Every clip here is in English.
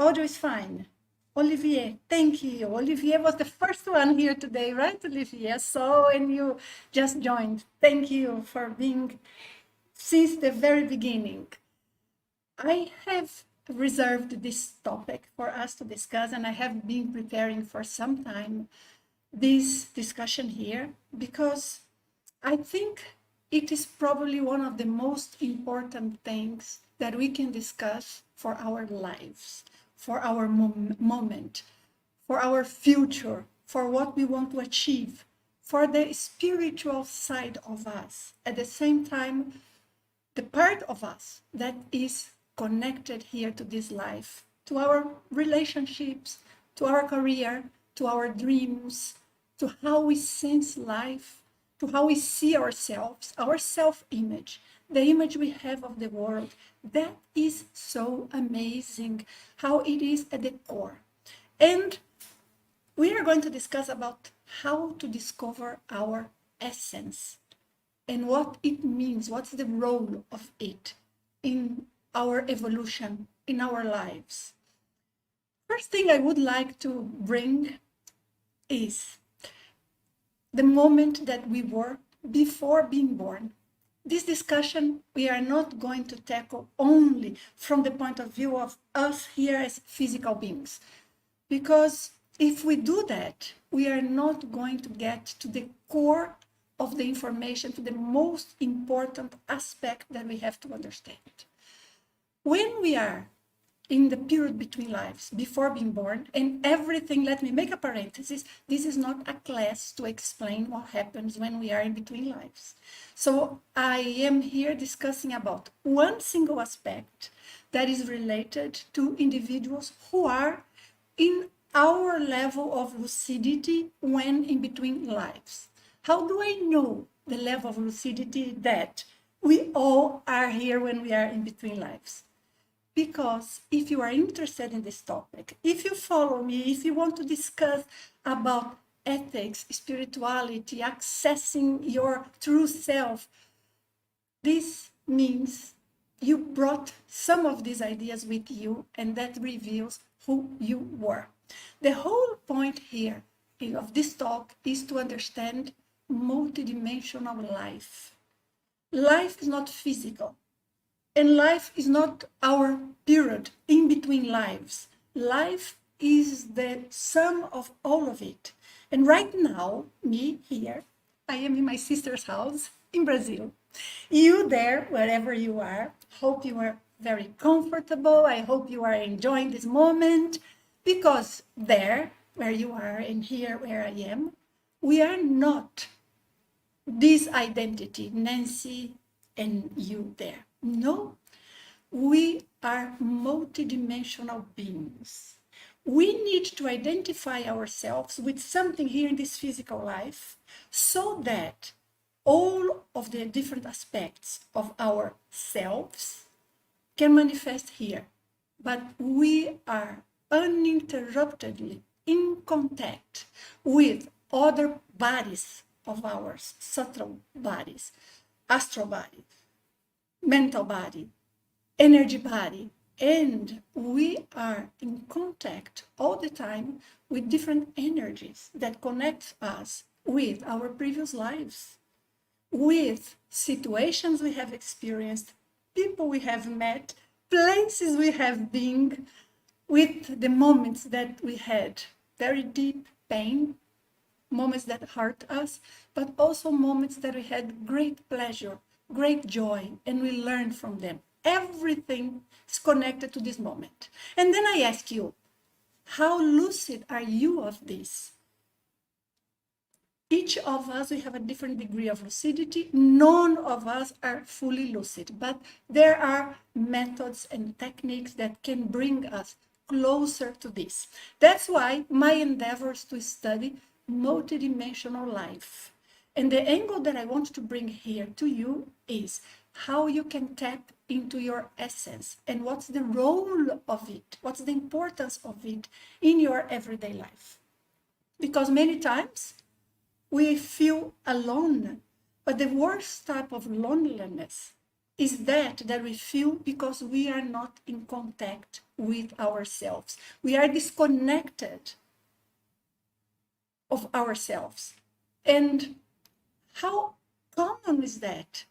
Audio is fine. Olivier, thank you. Olivier was the first one here today, right, Olivier? So, and you just joined. Thank you for being since the very beginning. I have reserved this topic for us to discuss, and I have been preparing for some time this discussion here because I think it is probably one of the most important things that we can discuss for our lives, for our moment, for our future, for what we want to achieve, for the spiritual side of us. At the same time, the part of us that is connected here to this life, to our relationships, to our career, to our dreams, to how we sense life, to how we see ourselves, our self-image, the image we have of the world. That is so amazing how it is at the core. And we are going to discuss about how to discover our essence and what it means, what's the role of it in our evolution, in our lives. First thing I would like to bring is the moment that we were before being born. This discussion we are not going to tackle only from the point of view of us here as physical beings, because if we do that, we are not going to get to the core of the information, to the most important aspect that we have to understand. When we are in the period between lives, before being born, and everything, let me make a parenthesis, this is not a class to explain what happens when we are in between lives. So I am here discussing about one single aspect that is related to individuals who are in our level of lucidity when in between lives. How do I know the level of lucidity that we all are here when we are in between lives? Because if you are interested in this topic, if you follow me, if you want to discuss about ethics, spirituality, accessing your true self, this means you brought some of these ideas with you, and that reveals who you were. The whole point here of this talk is to understand multidimensional life. Life is not physical. And life is not our period in between lives. Life is the sum of all of it. And right now, me here, I am in my sister's house in Brazil. You there, wherever you are, hope you are very comfortable. I hope you are enjoying this moment, because there, where you are, and here where I am, we are not this identity, Nancy and you there. No, we are multidimensional beings. We need to identify ourselves with something here in this physical life so that all of the different aspects of ourselves can manifest here. But we are uninterruptedly in contact with other bodies of ours, subtle bodies, astral body, mental body, energy body, and we are in contact all the time with different energies that connect us with our previous lives, with situations we have experienced, people we have met, places we have been, with the moments that we had very deep pain, moments that hurt us, but also moments that we had great pleasure, great joy, and we learned from them. Everything is connected to this moment. And then I ask you, how lucid are you of this? Each of us, we have a different degree of lucidity. None of us are fully lucid, but there are methods and techniques that can bring us closer to this. That's why my endeavor is to study multidimensional life. And the angle that I want to bring here to you is how you can tap into your essence and what's the role of it, what's the importance of it in your everyday life. Because many times we feel alone, but the worst type of loneliness is that we feel because we are not in contact with ourselves. We are disconnected of ourselves. And how common is that?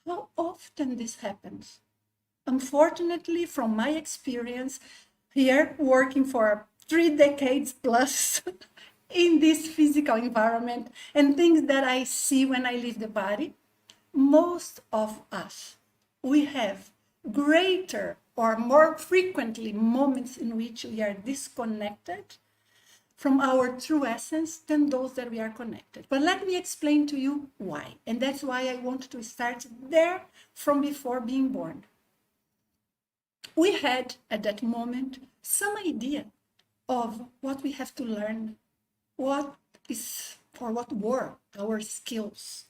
How often this happens? Unfortunately, from my experience here, working for 3 decades plus in this physical environment and things that I see when I leave the body, most of us, we have greater or more frequently moments in which we are disconnected from our true essence than those that we are connected. But let me explain to you why. And that's why I want to start there from before being born. We had at that moment some idea of what we have to learn, what were our skills,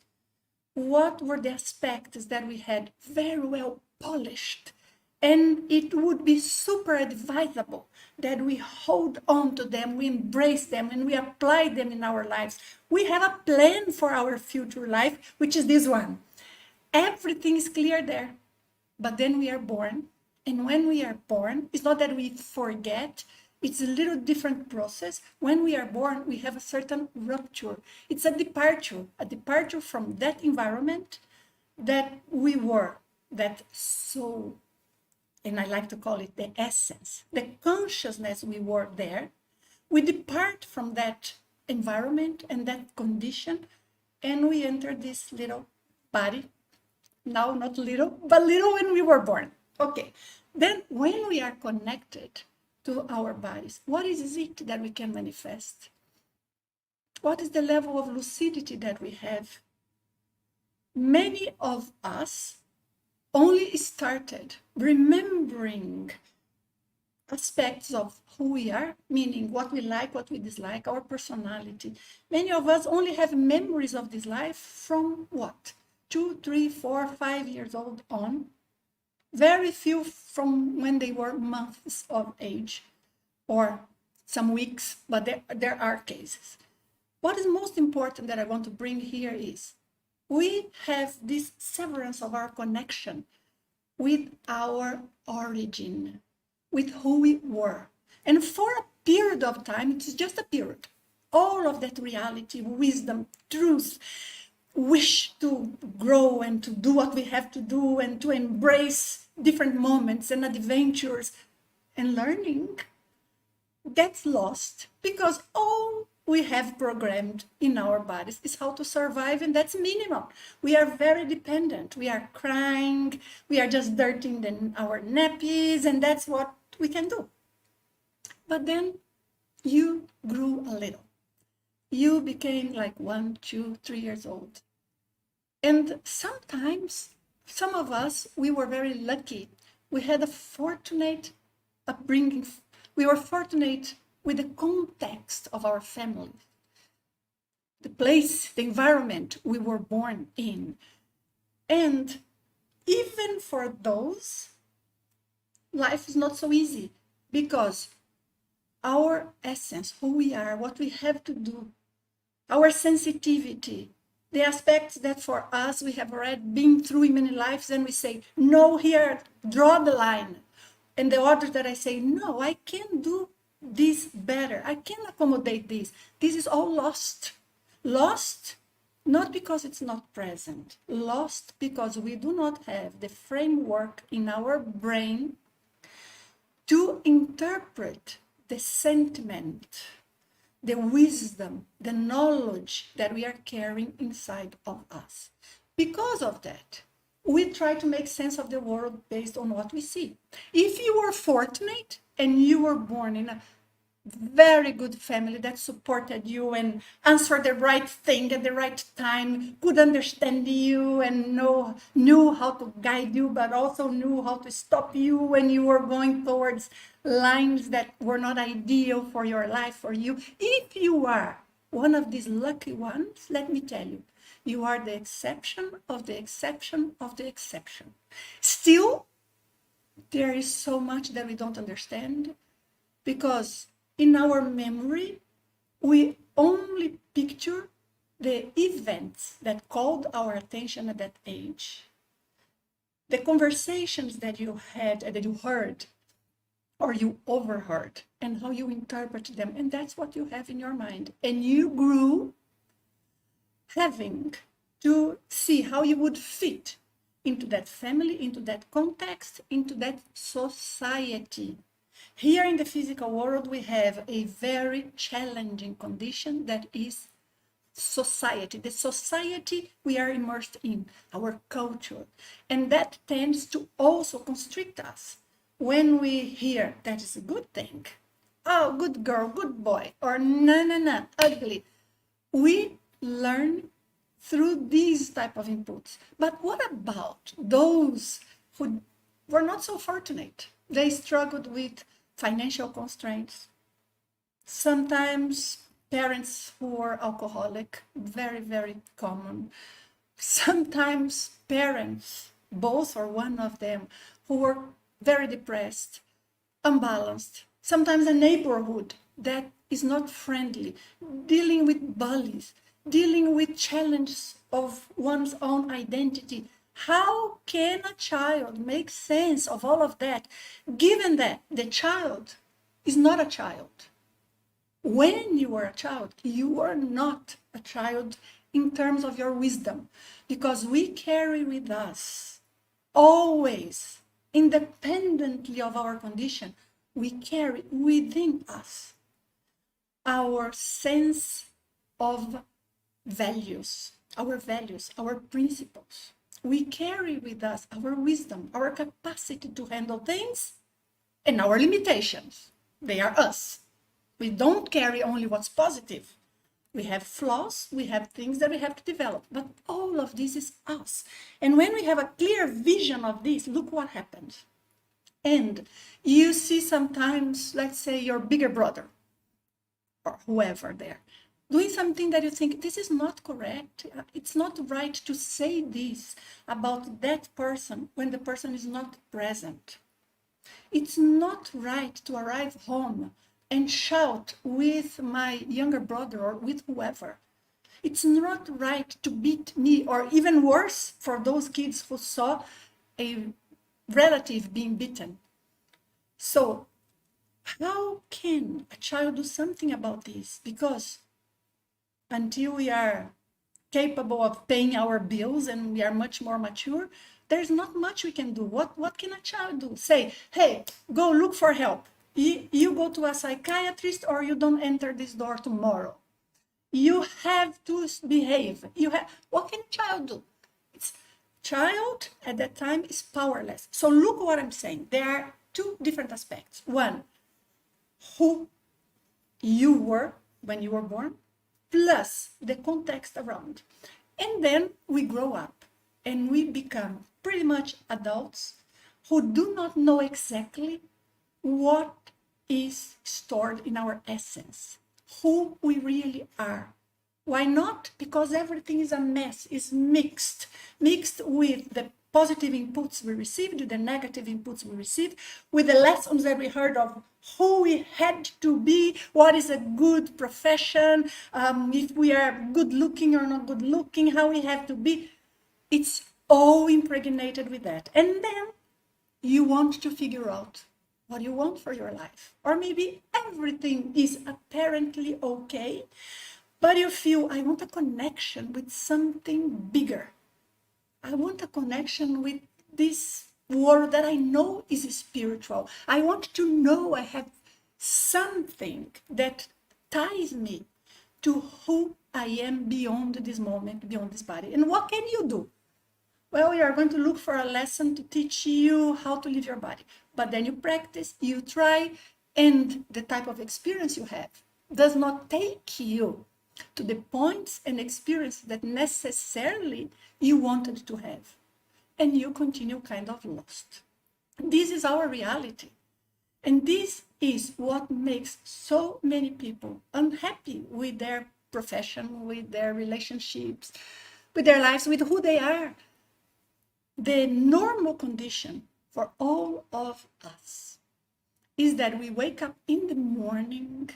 what were the aspects that we had very well polished. And it would be super advisable that we hold on to them, we embrace them, and we apply them in our lives. We have a plan for our future life, which is this one. Everything is clear there. But then we are born. And when we are born, it's not that we forget, it's a little different process. When we are born, we have a certain rupture. It's a departure from that environment that we were, that soul, and I like to call it the essence, the consciousness we were there. We depart from that environment and that condition, and we enter this little body. Now, not little, but little when we were born. Okay, then when we are connected to our bodies, what is it that we can manifest? What is the level of lucidity that we have? Many of us only started remembering aspects of who we are, meaning what we like, what we dislike, our personality. Many of us only have memories of this life from what? 2, 3, 4, 5 years old on. Very few from when they were months of age or some weeks, but there are cases. What is most important that I want to bring here is we have this severance of our connection with our origin, with who we were. And for a period of time, it's just a period, all of that reality, wisdom, truth, wish to grow and to do what we have to do and to embrace different moments and adventures and learning, gets lost because all we have programmed in our bodies is how to survive, and that's minimum. We are very dependent. We are crying, we are just dirtying our nappies, and that's what we can do. But then you grew a little. You became like 1, 2, 3 years old. And sometimes, some of us, we were very lucky. We had a fortunate upbringing. We were fortunate with the context of our family, the place, the environment we were born in. And even for those, life is not so easy because our essence, who we are, what we have to do, our sensitivity, the aspects that for us we have already been through in many lives, and we say, no, here, draw the line. And the others that I say, no, I can do this better. I can accommodate this. This is all lost. Lost, not because it's not present. Lost because we do not have the framework in our brain to interpret the sentiment, the wisdom, the knowledge that we are carrying inside of us. Because of that, we try to make sense of the world based on what we see. If you were fortunate and you were born in a very good family that supported you and answered the right thing at the right time, could understand you and knew how to guide you, but also knew how to stop you when you were going towards lines that were not ideal for your life, for you. If you are one of these lucky ones, let me tell you, you are the exception of the exception of the exception. Still, there is so much that we don't understand because in our memory, we only picture the events that called our attention at that age. the conversations that you had, that you heard, or you overheard, and how you interpret them. And that's what you have in your mind. And you grew having to see how you would fit into that family, into that context, into that society. Here in the physical world, we have a very challenging condition that is society, the society we are immersed in, our culture. And that tends to also constrict us. When we hear that is a good thing, oh, good girl, good boy, or no, ugly, we learn through these type of inputs. But what about those who were not so fortunate? They struggled with financial constraints. Sometimes parents who were alcoholic, very, very common. Sometimes parents, both or one of them, who were very depressed, unbalanced. Sometimes a neighborhood that is not friendly, dealing with bullies, dealing with challenges of one's own identity. How can a child make sense of all of that, given that the child is not a child? When you are a child, you are not a child in terms of your wisdom, because we carry with us always, independently of our condition, we carry within us our sense of values, our principles. We carry with us our wisdom, our capacity to handle things, and our limitations. They are us. We don't carry only what's positive. We have flaws, we have things that we have to develop, but all of this is us. And when we have a clear vision of this, look what happens. And you see sometimes, let's say, your bigger brother or whoever there, doing something that you think, this is not correct. It's not right to say this about that person when the person is not present. It's not right to arrive home and shout with my younger brother or with whoever. It's not right to beat me, or even worse for those kids who saw a relative being beaten. So how can a child do something about this? Because until we are capable of paying our bills and we are much more mature, there's not much we can do. What can a child do? Say, hey, go look for help. You go to a psychiatrist or you don't enter this door tomorrow. You have to behave. What can a child do? Child at that time is powerless. So look what I'm saying. There are two different aspects. One, who you were when you were born, plus the context around. And then we grow up and we become pretty much adults who do not know exactly what is stored in our essence, who we really are. Why not? Because everything is a mess, is mixed with the positive inputs we received, with the negative inputs we received, with the lessons that we heard of who we had to be, what is a good profession, if we are good looking or not good looking, how we have to be. It's all impregnated with that. And then you want to figure out what you want for your life. Or maybe everything is apparently okay, but you feel, I want a connection with something bigger. I want a connection with this world that I know is spiritual. I want to know I have something that ties me to who I am beyond this moment, beyond this body. And what can you do? Well, we are going to look for a lesson to teach you how to live your body. But then you practice, you try, and the type of experience you have does not take you to the points and experiences that necessarily you wanted to have. And you continue kind of lost. This is our reality. And this is what makes so many people unhappy with their profession, with their relationships, with their lives, with who they are. The normal condition for all of us is that we wake up in the morning,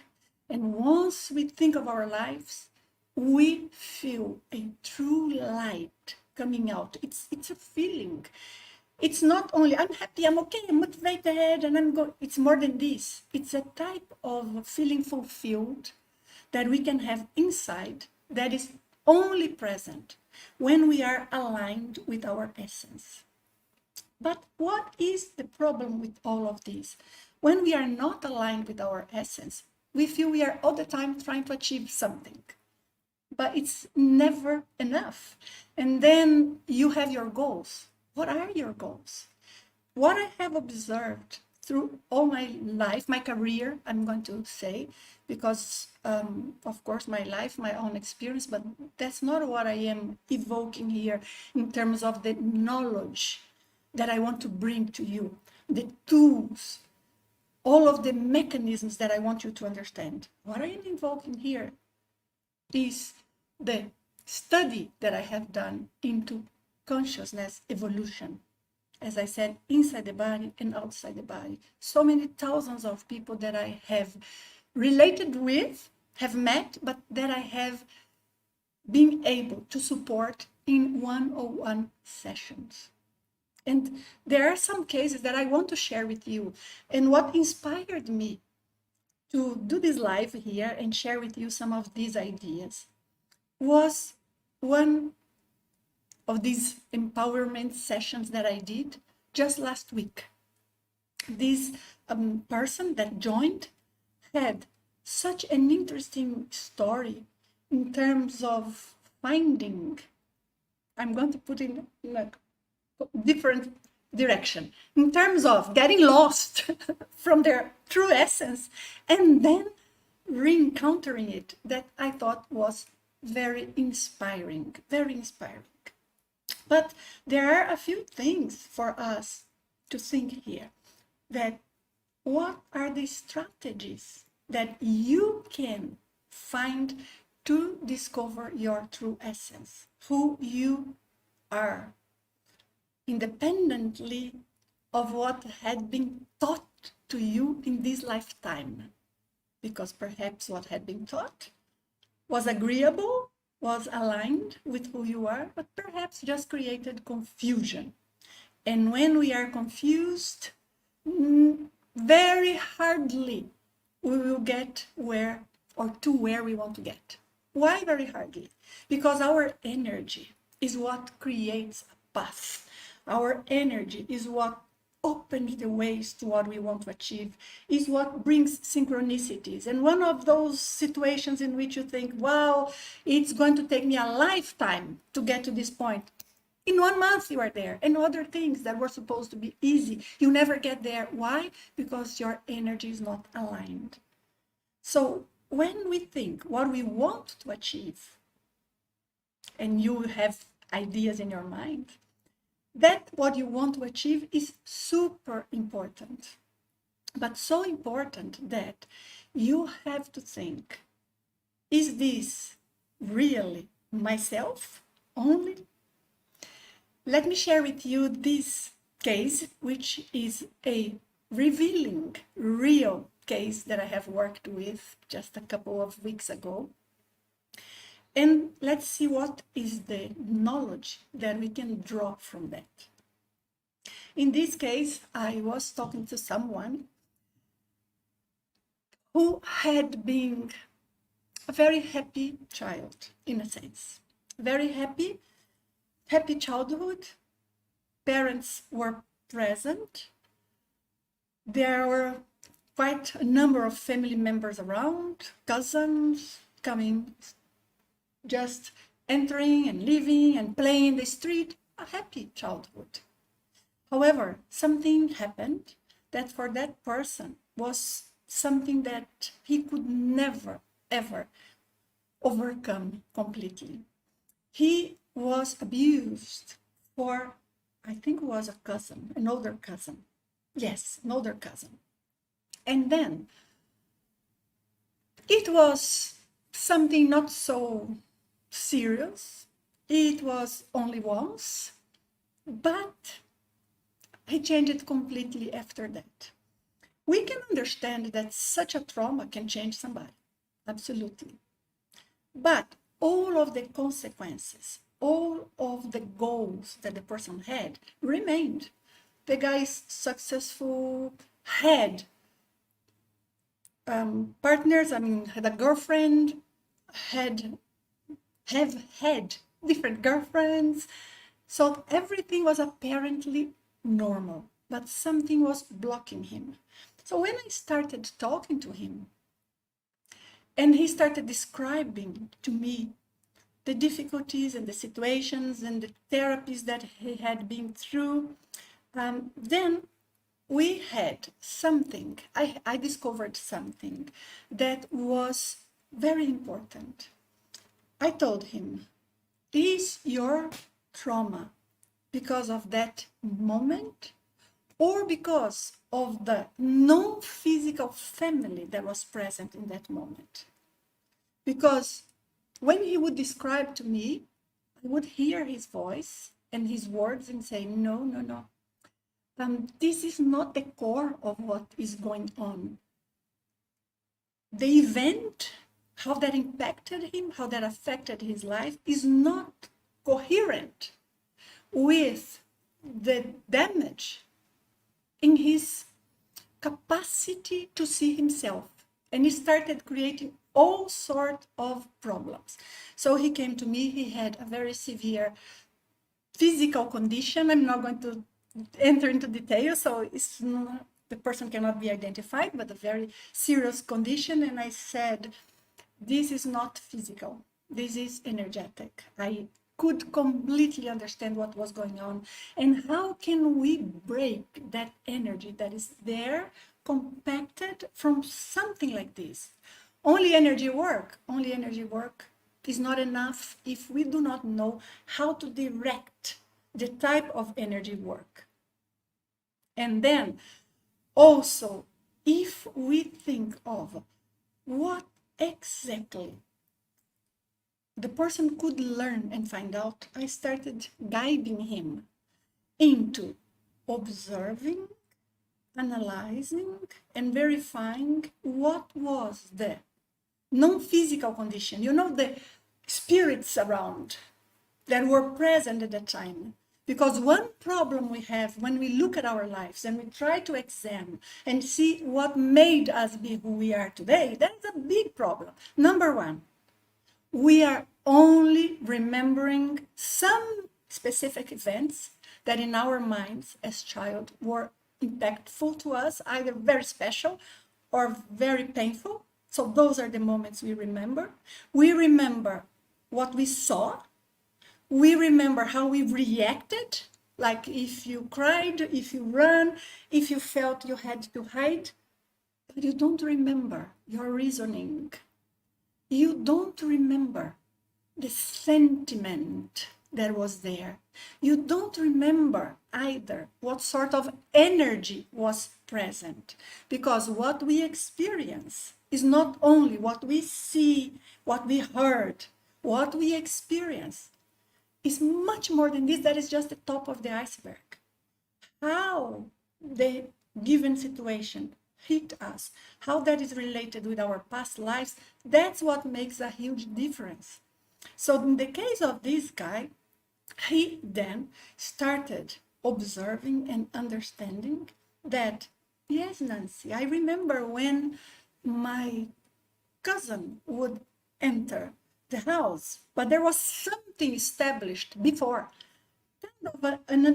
and once we think of our lives, we feel a true light coming out. It's a feeling. It's not only I'm happy, I'm okay, I'm motivated, and I'm going. It's more than this. It's a type of feeling fulfilled that we can have inside that is only present when we are aligned with our essence. But what is the problem with all of this? When we are not aligned with our essence, we feel we are all the time trying to achieve something, but it's never enough. And then you have your goals. What are your goals? What I have observed through all my life, my career, I'm going to say, because of course my life, my own experience, but that's not what I am evoking here in terms of the knowledge that I want to bring to you, the tools, all of the mechanisms that I want you to understand. What I am invoking here is the study that I have done into consciousness evolution. As I said, inside the body and outside the body. So many thousands of people that I have related with, have met, but that I have been able to support in one-on-one sessions. And there are some cases that I want to share with you. And what inspired me to do this live here and share with you some of these ideas was one of these empowerment sessions that I did just last week. This person that joined had such an interesting story in terms of finding, I'm going to put in a different direction, in terms of getting lost from their true essence and then re-encountering it, that I thought was very inspiring, very inspiring. But there are a few things for us to think here, that what are the strategies that you can find to discover your true essence, who you are, independently of what had been taught to you in this lifetime. Because perhaps what had been taught was agreeable, was aligned with who you are, but perhaps just created confusion. And when we are confused, very hardly we will get where or to where we want to get. Why very hardly? Because our energy is what creates a path. Our energy is what opens the ways to what we want to achieve, is what brings synchronicities. And one of those situations in which you think, wow, it's going to take me a lifetime to get to this point. In 1 month you are there. And other things that were supposed to be easy, you never get there. Why? Because your energy is not aligned. So when we think what we want to achieve, and you have ideas in your mind, that what you want to achieve is super important. But so important that you have to think, is this really myself only? Let me share with you this case, which is a revealing, real case that I have worked with just a couple of weeks ago. And let's see what is the knowledge that we can draw from that. In this case, I was talking to someone who had been a very happy child, in a sense. Very happy childhood. Parents were present. There were quite a number of family members around, cousins coming, just entering and leaving and playing in the street, a happy childhood. However, something happened that for that person was something that he could never, ever overcome completely. He was abused for, I think it was a cousin, an older cousin. Yes, an older cousin. And then it was something not so serious. It was only once, but he changed it completely after that. We can understand that such a trauma can change somebody, absolutely. But all of the consequences, all of the goals that the person had remained. The guy is successful, had partners, had a girlfriend, have had different girlfriends. So everything was apparently normal, but something was blocking him. So when I started talking to him, and he started describing to me the difficulties and the situations and the therapies that he had been through, then we had something, I discovered something that was very important. I told him, is your trauma because of that moment or because of the non-physical family that was present in that moment? Because when he would describe to me, I would hear his voice and his words and say, no, no, no. This is not the core of what is going on. The event, how that impacted him, how that affected his life, is not coherent with the damage in his capacity to see himself. And he started creating all sorts of problems. So he came to me, he had a very severe physical condition. I'm not going to enter into details, so it's not, the person cannot be identified, but a very serious condition. And I said, this is not physical, this is energetic. I could completely understand what was going on. And how can we break that energy that is there, compacted from something like this? Only energy work is not enough if we do not know how to direct the type of energy work. And then also, if we think of what exactly the person could learn and find out, I started guiding him into observing, analyzing, and verifying what was the non-physical condition, the spirits around that were present at that time. Because one problem we have when we look at our lives and we try to examine and see what made us be who we are today, that is a big problem. Number one, we are only remembering some specific events that in our minds as child were impactful to us, either very special or very painful. So those are the moments we remember. We remember what we saw. We remember how we reacted, like if you cried, if you ran, if you felt you had to hide, but you don't remember your reasoning. You don't remember the sentiment that was there. You don't remember either what sort of energy was present, because what we experience is not only what we see, what we heard, what we experience is much more than this. That is just the top of the iceberg. How the given situation hit us, how that is related with our past lives, that's what makes a huge difference. So in the case of this guy, he then started observing and understanding that, yes, Nancy, I remember when my cousin would enter the house, but there was something established before, kind of an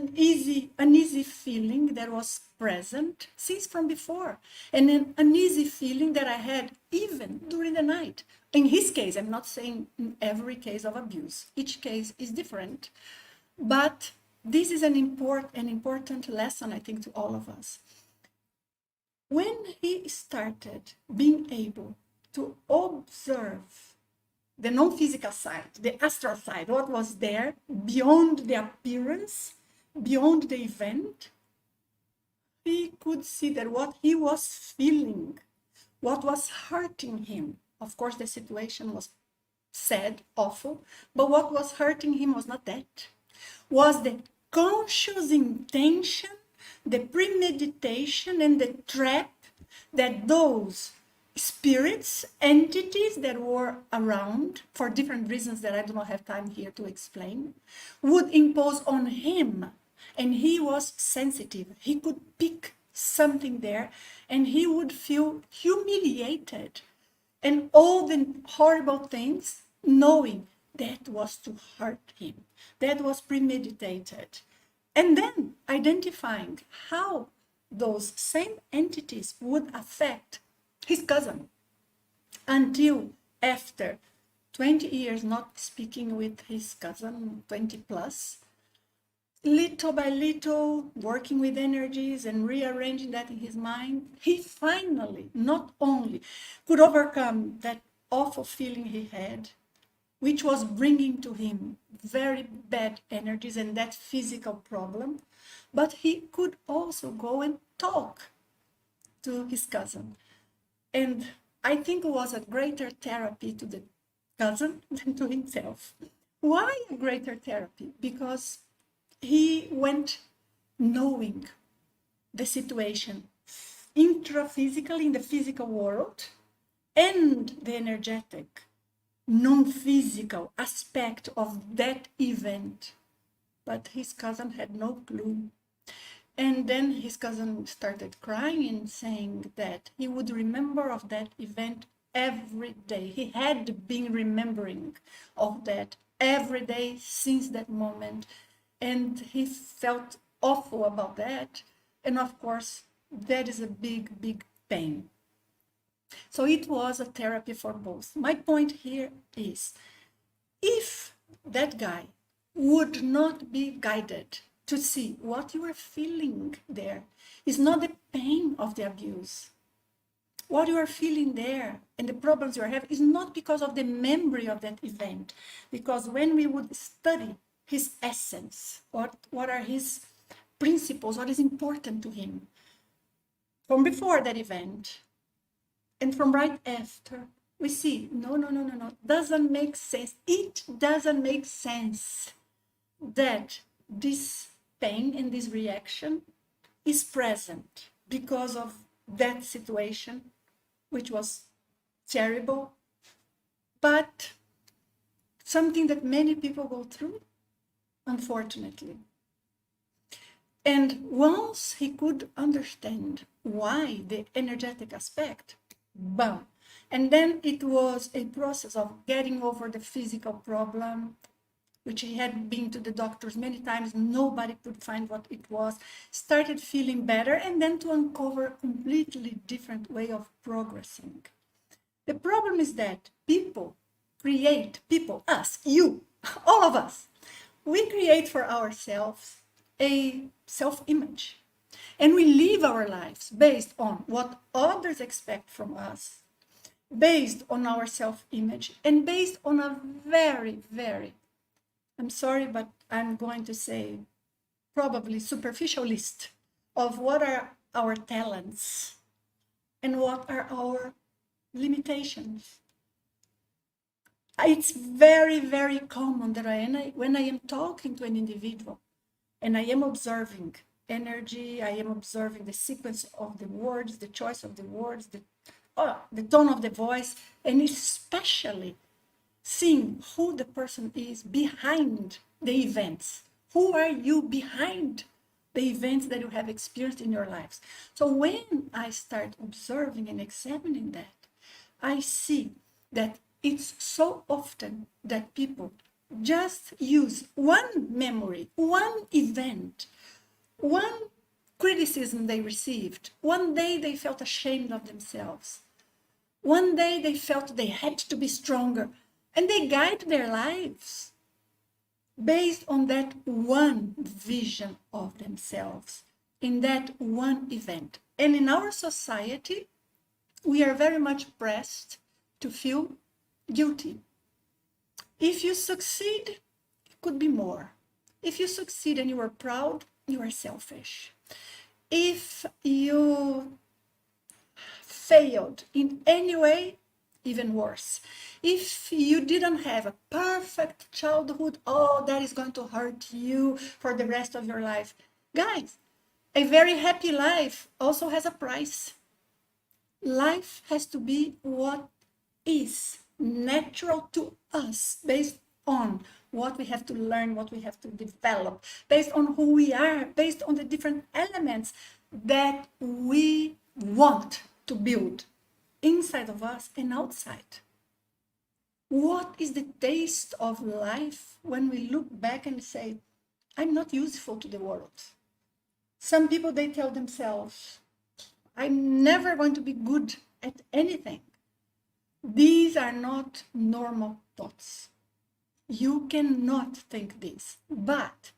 uneasy feeling that was present since from before, and an uneasy feeling that I had even during the night. In his case, I'm not saying in every case of abuse, each case is different, but this is an important lesson, I think, to all of us. When he started being able to observe the non-physical side, the astral side, what was there beyond the appearance, beyond the event, he could see that what he was feeling, what was hurting him, of course the situation was sad, awful, but what was hurting him was not that, was the conscious intention, the premeditation, and the trap that those spirits, entities that were around for different reasons that I do not have time here to explain, would impose on him and he was sensitive. He could pick something there, and he would feel humiliated and all the horrible things, knowing that was to hurt him, that was premeditated. And then identifying how those same entities would affect his cousin until after 20 years not speaking with his cousin, 20 plus, little by little, working with energies and rearranging that in his mind, he finally not only could overcome that awful feeling he had, which was bringing to him very bad energies and that physical problem, but he could also go and talk to his cousin. And I think it was a greater therapy to the cousin than to himself. Why a greater therapy? Because he went knowing the situation intraphysically in the physical world and the energetic, non-physical aspect of that event. But his cousin had no clue. And then his cousin started crying and saying that he would remember of that event every day. He had been remembering of that every day since that moment. And he felt awful about that. And of course, that is a big, big pain. So it was a therapy for both. My point here is, if that guy would not be guided to see what you are feeling there is not the pain of the abuse. What you are feeling there and the problems you are having is not because of the memory of that event. Because when we would study his essence, what are his principles, what is important to him from before that event and from right after, we see, no, doesn't make sense. It doesn't make sense that this pain and this reaction is present because of that situation, which was terrible, but something that many people go through, unfortunately. And once he could understand why the energetic aspect, bam. And then it was a process of getting over the physical problem, which he had been to the doctors many times, nobody could find what it was, started feeling better, and then to uncover a completely different way of progressing. The problem is that people, us, you, all of us, we create for ourselves a self-image. And we live our lives based on what others expect from us, based on our self-image, and based on a very, very, I'm sorry, but I'm going to say probably superficial list of what are our talents and what are our limitations. It's very, very common that when I am talking to an individual and I am observing energy, I am observing the sequence of the words, the choice of the words, the tone of the voice, and especially seeing who the person is behind the events. Who are you behind the events that you have experienced in your lives? So when I start observing and examining that, I see that it's so often that people just use one memory, one event, one criticism they received. One day they felt ashamed of themselves. One day they felt they had to be stronger. And they guide their lives based on that one vision of themselves, in that one event. And in our society, we are very much pressed to feel guilty. If you succeed, it could be more. If you succeed and you are proud, you are selfish. If you failed in any way, even worse. If you didn't have a perfect childhood, oh, that is going to hurt you for the rest of your life. Guys, a very happy life also has a price. Life has to be what is natural to us, based on what we have to learn, what we have to develop, based on who we are, based on the different elements that we want to build inside of us and outside. What is the taste of life when we look back and say, I'm not useful to the world? Some people, they tell themselves, I'm never going to be good at anything. These are not normal thoughts. You cannot think this. But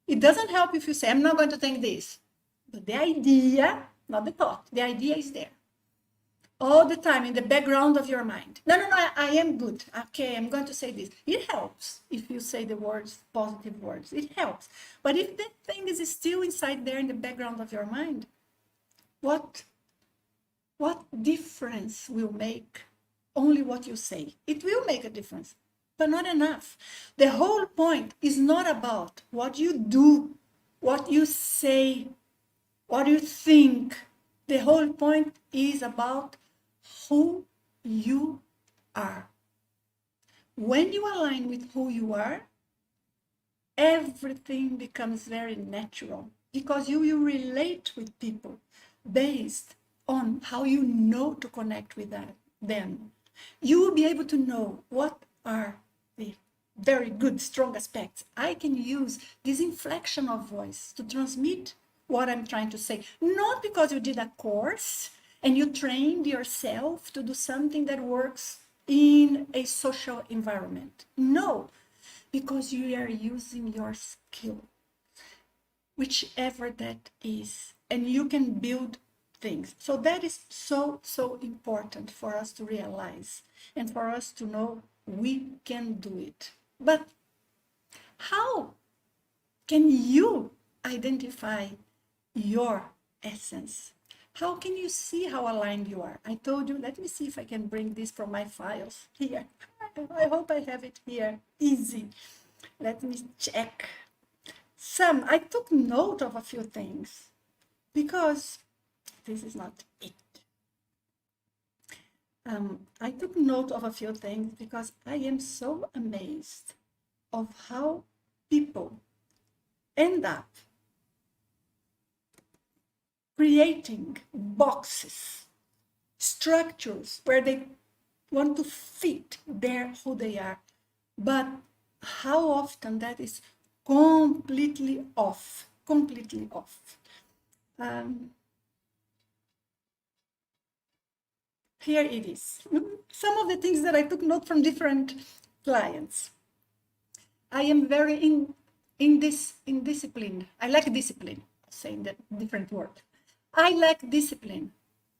it doesn't help if you say, I'm not going to think this. But the idea, not the thought, the idea is there. All the time in the background of your mind. No, I am good. Okay, I'm going to say this. It helps if you say the words, positive words. It helps. But if that thing is still inside there in the background of your mind, what difference will make only what you say? It will make a difference, but not enough. The whole point is not about what you do, what you say, what you think. The whole point is about who you are. When you align with who you are, everything becomes very natural, because you will relate with people based on how you know to connect with them. You will be able to know what are the very good, strong aspects. I can use this inflection of voice to transmit what I'm trying to say, not because you did a course and you trained yourself to do something that works in a social environment. No, because you are using your skill, whichever that is, and you can build things. So that is so important for us to realize and for us to know we can do it. But how can you identify your essence? How can you see how aligned you are? I told you, let me see if I can bring this from my files here. I hope I have it here, easy. Let me check. I took note of a few things, because this is not it. I took note of a few things because I am so amazed of how people end up creating boxes, structures where they want to fit who they are, but how often that is completely off. Here it is. Some of the things that I took note from different clients. I am very indisciplined. I lack discipline, saying that different word. I lack discipline.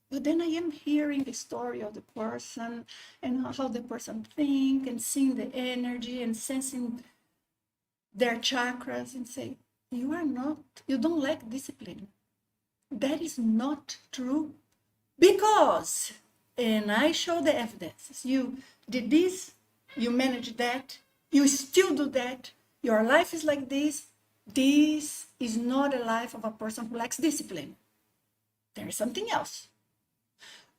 But then I am hearing the story of the person and how the person thinks, and seeing the energy and sensing their chakras, and say, you don't lack discipline. That is not true. Because, and I show the evidences, you did this, you managed that, you still do that, your life is like this. This is not a life of a person who lacks discipline. There is something else.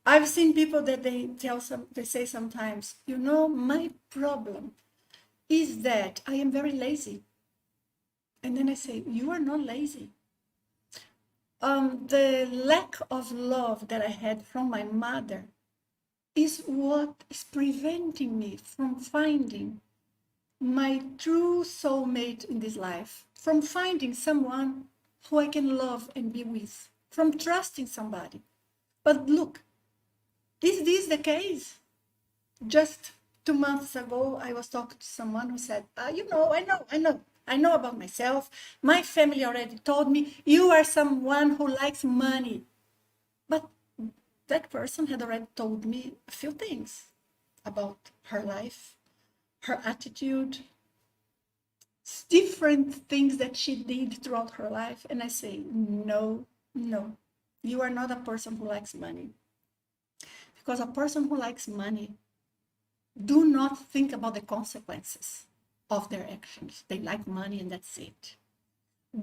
I've seen people that they say sometimes, my problem is that I am very lazy. And then I say, you are not lazy. The lack of love that I had from my mother is what is preventing me from finding my true soulmate in this life, from finding someone who I can love and be with, from trusting somebody. But look, is this the case? Just 2 months ago, I was talking to someone who said, I know about myself. My family already told me, you are someone who likes money. But that person had already told me a few things about her life, her attitude, different things that she did throughout her life. And I say, no, you are not a person who likes money. Because a person who likes money do not think about the consequences of their actions. They like money and that's it.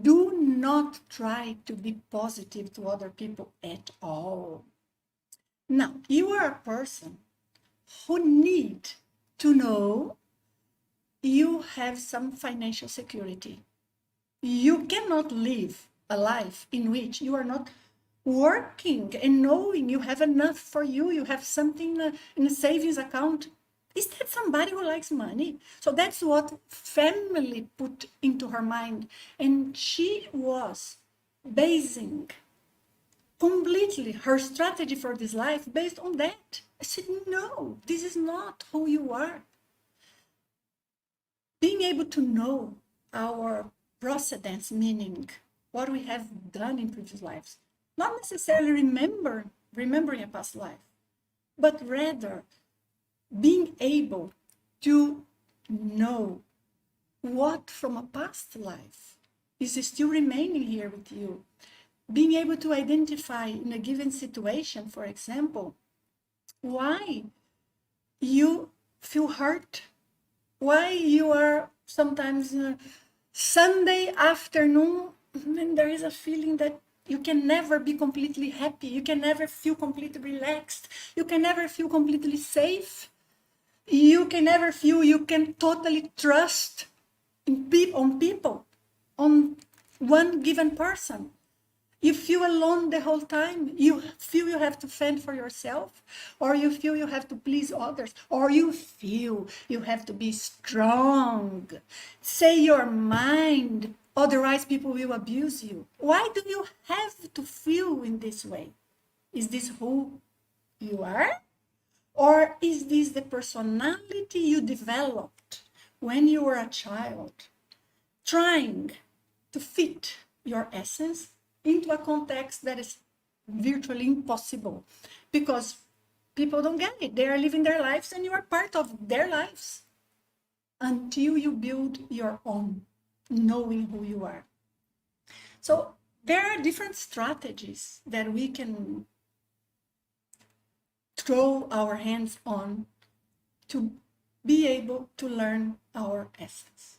Do not try to be positive to other people at all. Now, you are a person who need to know you have some financial security. You cannot live a life in which you are not working and knowing you have enough for you, you have something in a savings account. Is that somebody who likes money? So that's what family put into her mind. And she was basing completely her strategy for this life based on that. I said, no, this is not who you are. Being able to know our precedents, meaning what we have done in previous lives, not necessarily remembering a past life, but rather being able to know what from a past life is still remaining here with you. Being able to identify in a given situation, for example, why you feel hurt, why you are sometimes Sunday afternoon, and there is a feeling that you can never be completely happy, you can never feel completely relaxed, you can never feel completely safe, you can never feel you can totally trust on people, on one given person. You feel alone the whole time. You feel you have to fend for yourself, or you feel you have to please others, or you feel you have to be strong. Say your mind, otherwise people will abuse you. Why do you have to feel in this way? Is this who you are? Or is this the personality you developed when you were a child, trying to fit your essence into a context that is virtually impossible because people don't get it. They are living their lives and you are part of their lives until you build your own, knowing who you are. So there are different strategies that we can throw our hands on to be able to learn our essence.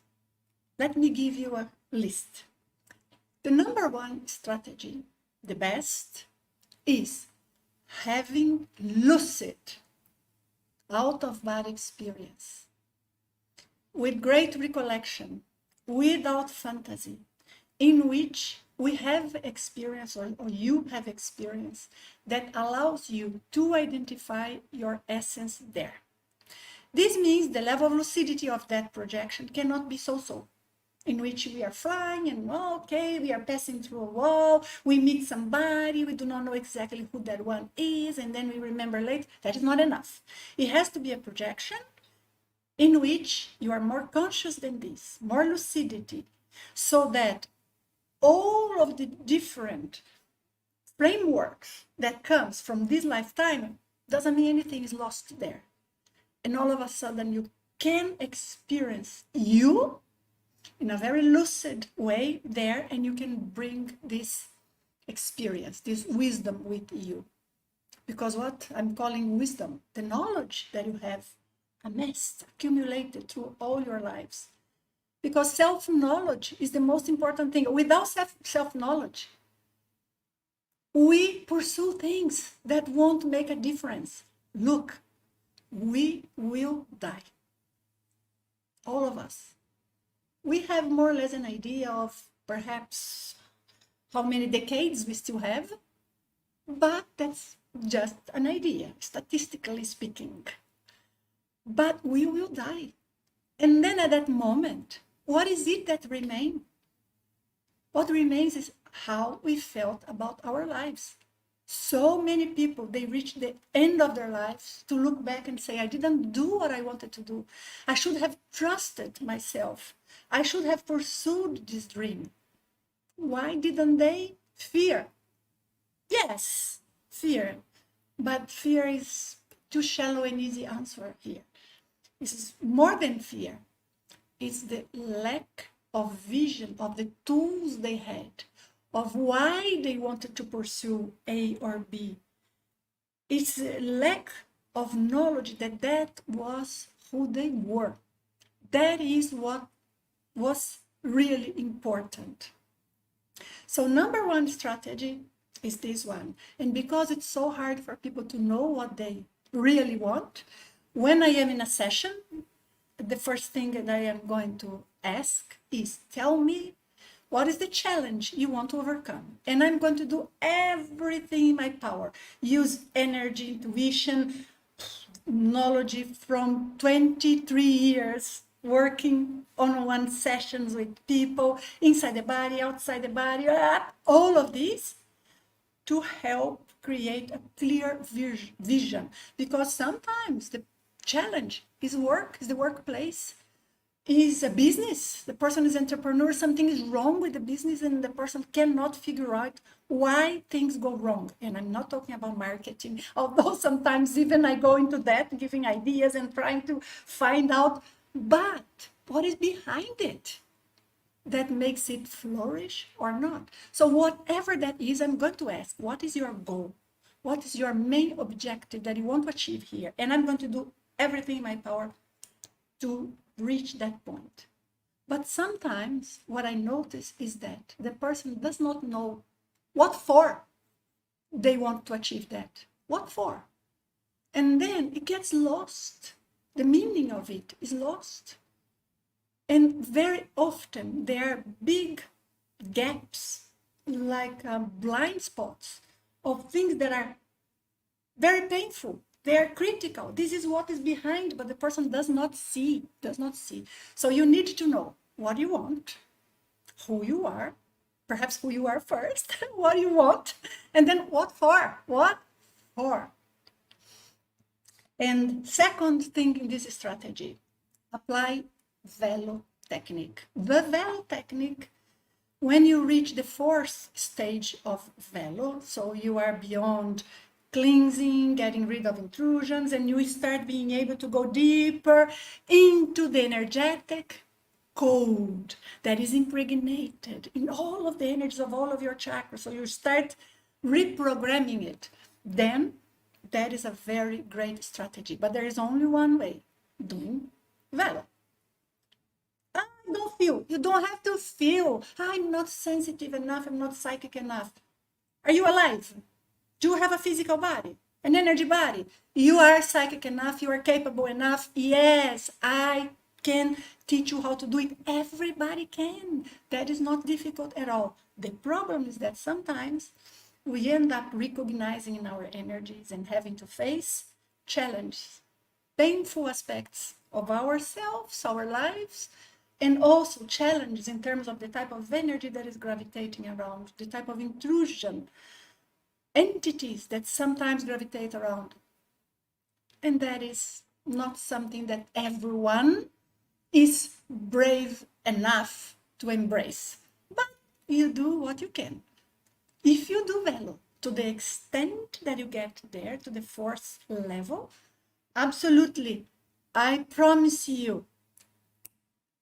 Let me give you a list. The number one strategy, the best, is having lucid, out-of-body experience with great recollection, without fantasy, in which we have experience or you have experience that allows you to identify your essence there. This means the level of lucidity of that projection cannot be so-so, in which we are flying and okay, we are passing through a wall, we meet somebody, we do not know exactly who that one is, and then we remember later. That is not enough. It has to be a projection in which you are more conscious than this, more lucidity, so that all of the different frameworks that comes from this lifetime doesn't mean anything is lost there. And all of a sudden you can experience you in a very lucid way there, and you can bring this experience, this wisdom with you. Because what I'm calling wisdom, the knowledge that you have amassed, accumulated through all your lives. Because self-knowledge is the most important thing. Without self-knowledge, we pursue things that won't make a difference. Look, we will die. All of us. We have more or less an idea of perhaps how many decades we still have, but that's just an idea, statistically speaking. But we will die. And then at that moment, what is it that remains? What remains is how we felt about our lives. So many people, they reach the end of their lives to look back and say, I didn't do what I wanted to do. I should have trusted myself. I should have pursued this dream. Why didn't they? Fear. Yes, fear. But fear is too shallow and easy answer here. This is more than fear. It's the lack of vision of the tools they had, of why they wanted to pursue A or B. It's a lack of knowledge that that was who they were. That is what was really important. So number one strategy is this one. And because it's so hard for people to know what they really want, when I am in a session, the first thing that I am going to ask is, tell me what is the challenge you want to overcome? And I'm going to do everything in my power. Use energy, intuition, knowledge from 23 years working on sessions with people inside the body, outside the body, all of this to help create a clear vision. Because sometimes the challenge is work, is the workplace, is a business. The person is entrepreneur, something is wrong with the business and the person cannot figure out why things go wrong. And I'm not talking about marketing, although sometimes even I go into that, giving ideas and trying to find out, but what is behind it that makes it flourish or not? So whatever that is, I'm going to ask, what is your goal? What is your main objective that you want to achieve here? And I'm going to do everything in my power to reach that point. But sometimes what I notice is that the person does not know what for they want to achieve that. What for? And then it gets lost. The meaning of it is lost. And very often there are big gaps, like blind spots of things that are very painful. They are critical. This is what is behind, but the person does not see. So you need to know what you want, who you are, perhaps who you are first, what you want, and then what for. And second thing in this strategy, apply Velo technique. The Velo technique, when you reach the fourth stage of Velo, so you are beyond cleansing, getting rid of intrusions, and you start being able to go deeper into the energetic code that is impregnated in all of the energies of all of your chakras. So you start reprogramming it. Then that is a very great strategy. But there is only one way, doing Velo. I don't feel. You don't have to feel. I'm not sensitive enough. I'm not psychic enough. Are you alive? Do you have a physical body, an energy body? You are psychic enough, you are capable enough. Yes, I can teach you how to do it. Everybody can. That is not difficult at all. The problem is that sometimes we end up recognizing in our energies and having to face challenges, painful aspects of ourselves, our lives, and also challenges in terms of the type of energy that is gravitating around, the type of intrusion, entities that sometimes gravitate around. And that is not something that everyone is brave enough to embrace. But you do what you can. If you do Velo to the extent that you get there, to the fourth level, absolutely, I promise you,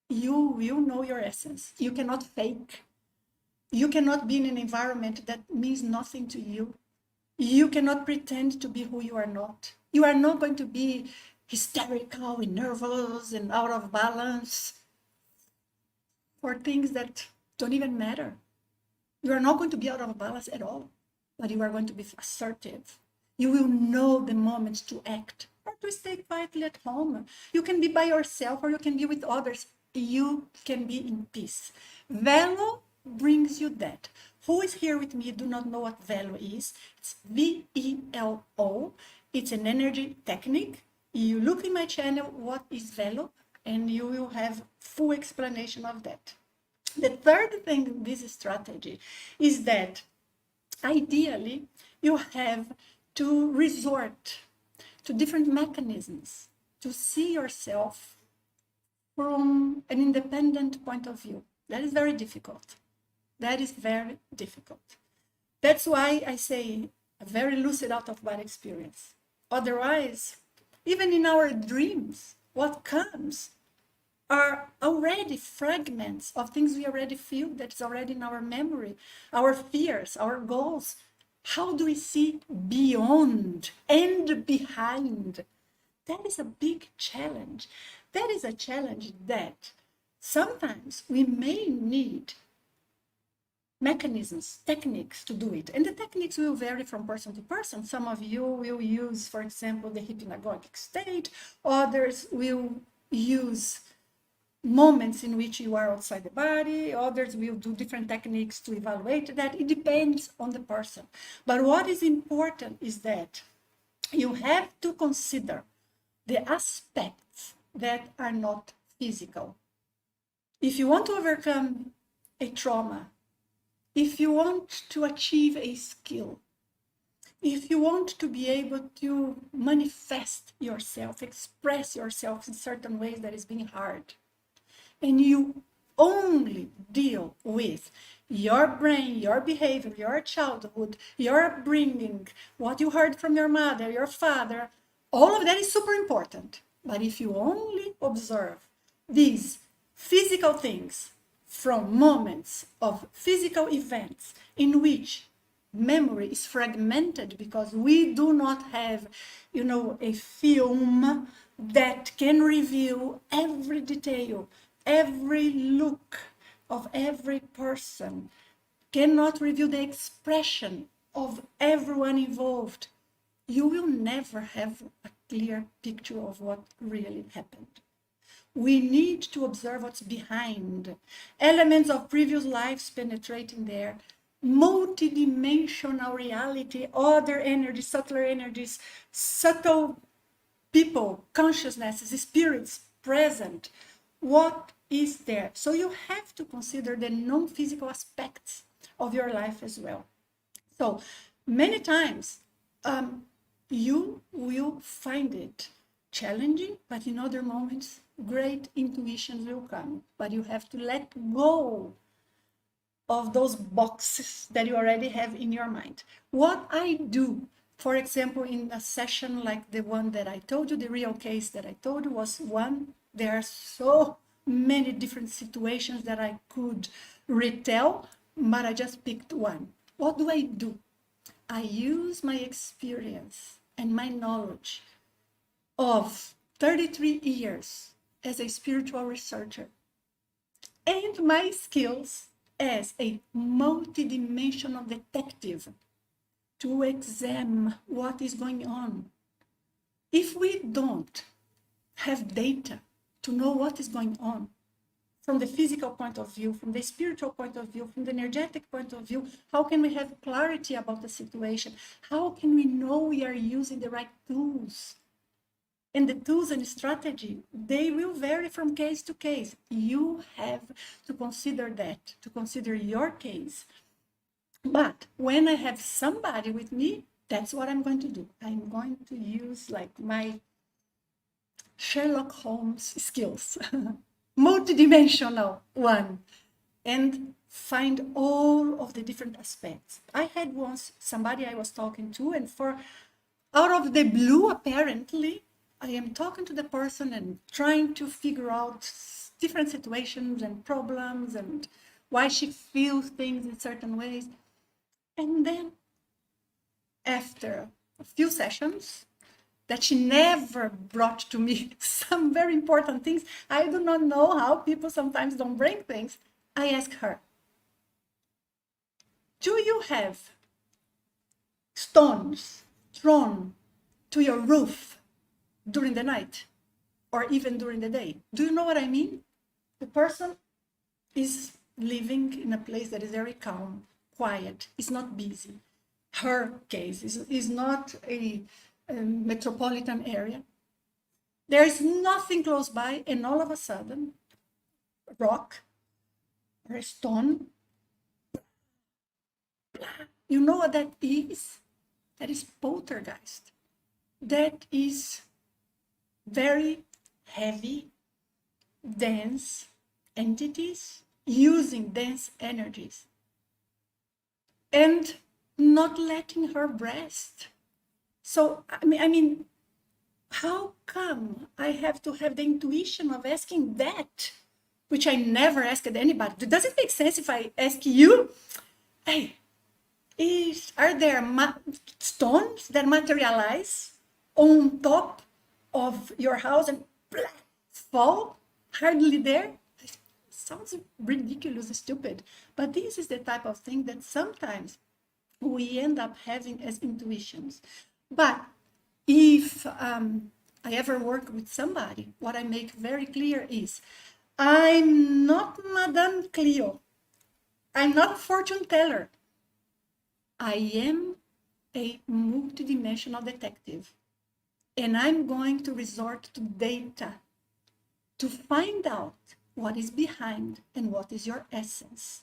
you will know your essence. You cannot fake. You cannot be in an environment that means nothing to you. You cannot pretend to be who you are not. You are not going to be hysterical and nervous and out of balance for things that don't even matter. You are not going to be out of balance at all, but you are going to be assertive. You will know the moments to act or to stay quietly at home. You can be by yourself or you can be with others. You can be in peace. Velo brings you that. Who is here with me do not know what Velo is? It's V-E-L-O. It's an energy technique. You look in my channel, what is Velo, and you will have full explanation of that. The third thing in this strategy is that ideally you have to resort to different mechanisms to see yourself from an independent point of view. That is very difficult. That is very difficult. That's why I say a very lucid out-of-body experience. Otherwise, even in our dreams, what comes are already fragments of things we already feel, that's already in our memory, our fears, our goals. How do we see beyond and behind? That is a big challenge. That is a challenge that sometimes we may need mechanisms, techniques to do it. And the techniques will vary from person to person. Some of you will use, for example, the hypnagogic state. Others will use moments in which you are outside the body. Others will do different techniques to evaluate that. It depends on the person. But what is important is that you have to consider the aspects that are not physical. If you want to overcome a trauma, if you want to achieve a skill, if you want to be able to manifest yourself, express yourself in certain ways that is being hard, and you only deal with your brain, your behavior, your childhood, your upbringing, what you heard from your mother, your father, all of that is super important. But if you only observe these physical things from moments of physical events in which memory is fragmented because we do not have, a film that can reveal every detail, every look of every person, cannot reveal the expression of everyone involved, you will never have a clear picture of what really happened. We need to observe what's behind. Elements of previous lives penetrating there. Multidimensional reality, other energies, subtle people, consciousnesses, spirits present. What is there? So you have to consider the non-physical aspects of your life as well. So many times you will find it challenging, but in other moments, great intuitions will come. But you have to let go of those boxes that you already have in your mind. What I do, for example, in a session like the one that I told you, the real case that I told you was one. There are so many different situations that I could retell, but I just picked one. What do? I use my experience and my knowledge of 33 years as a spiritual researcher and my skills as a multidimensional detective to examine what is going on. If we don't have data to know what is going on from the physical point of view, from the spiritual point of view, from the energetic point of view, how can we have clarity about the situation? How can we know we are using the right tools? And the tools and strategy, they will vary from case to case. You have to consider that, to consider your case. But when I have somebody with me, that's what I'm going to do. I'm going to use like my Sherlock Holmes skills, multidimensional one, and find all of the different aspects. I had once somebody I was talking to, and out of the blue, apparently, I am talking to the person and trying to figure out different situations and problems and why she feels things in certain ways. And then after a few sessions that she never brought to me some very important things, I do not know how people sometimes don't bring things. I asked her, do you have stones thrown to your roof during the night or even during the day? Do you know what I mean? The person is living in a place that is very calm, quiet, is not busy. Her case is not a metropolitan area. There is nothing close by, and all of a sudden, a rock or a stone, you know what that is? That is poltergeist. That is very heavy, dense entities using dense energies and not letting her rest. So, I mean, how come I have to have the intuition of asking that, which I never asked anybody? Does it make sense if I ask you, hey, are there stones that materialize on top of your house and fall? Hardly there? It sounds ridiculous, stupid. But this is the type of thing that sometimes we end up having as intuitions. But if I ever work with somebody, what I make very clear is, I'm not Madame Cleo. I'm not a fortune teller. I am a multidimensional detective. And I'm going to resort to data to find out what is behind and what is your essence.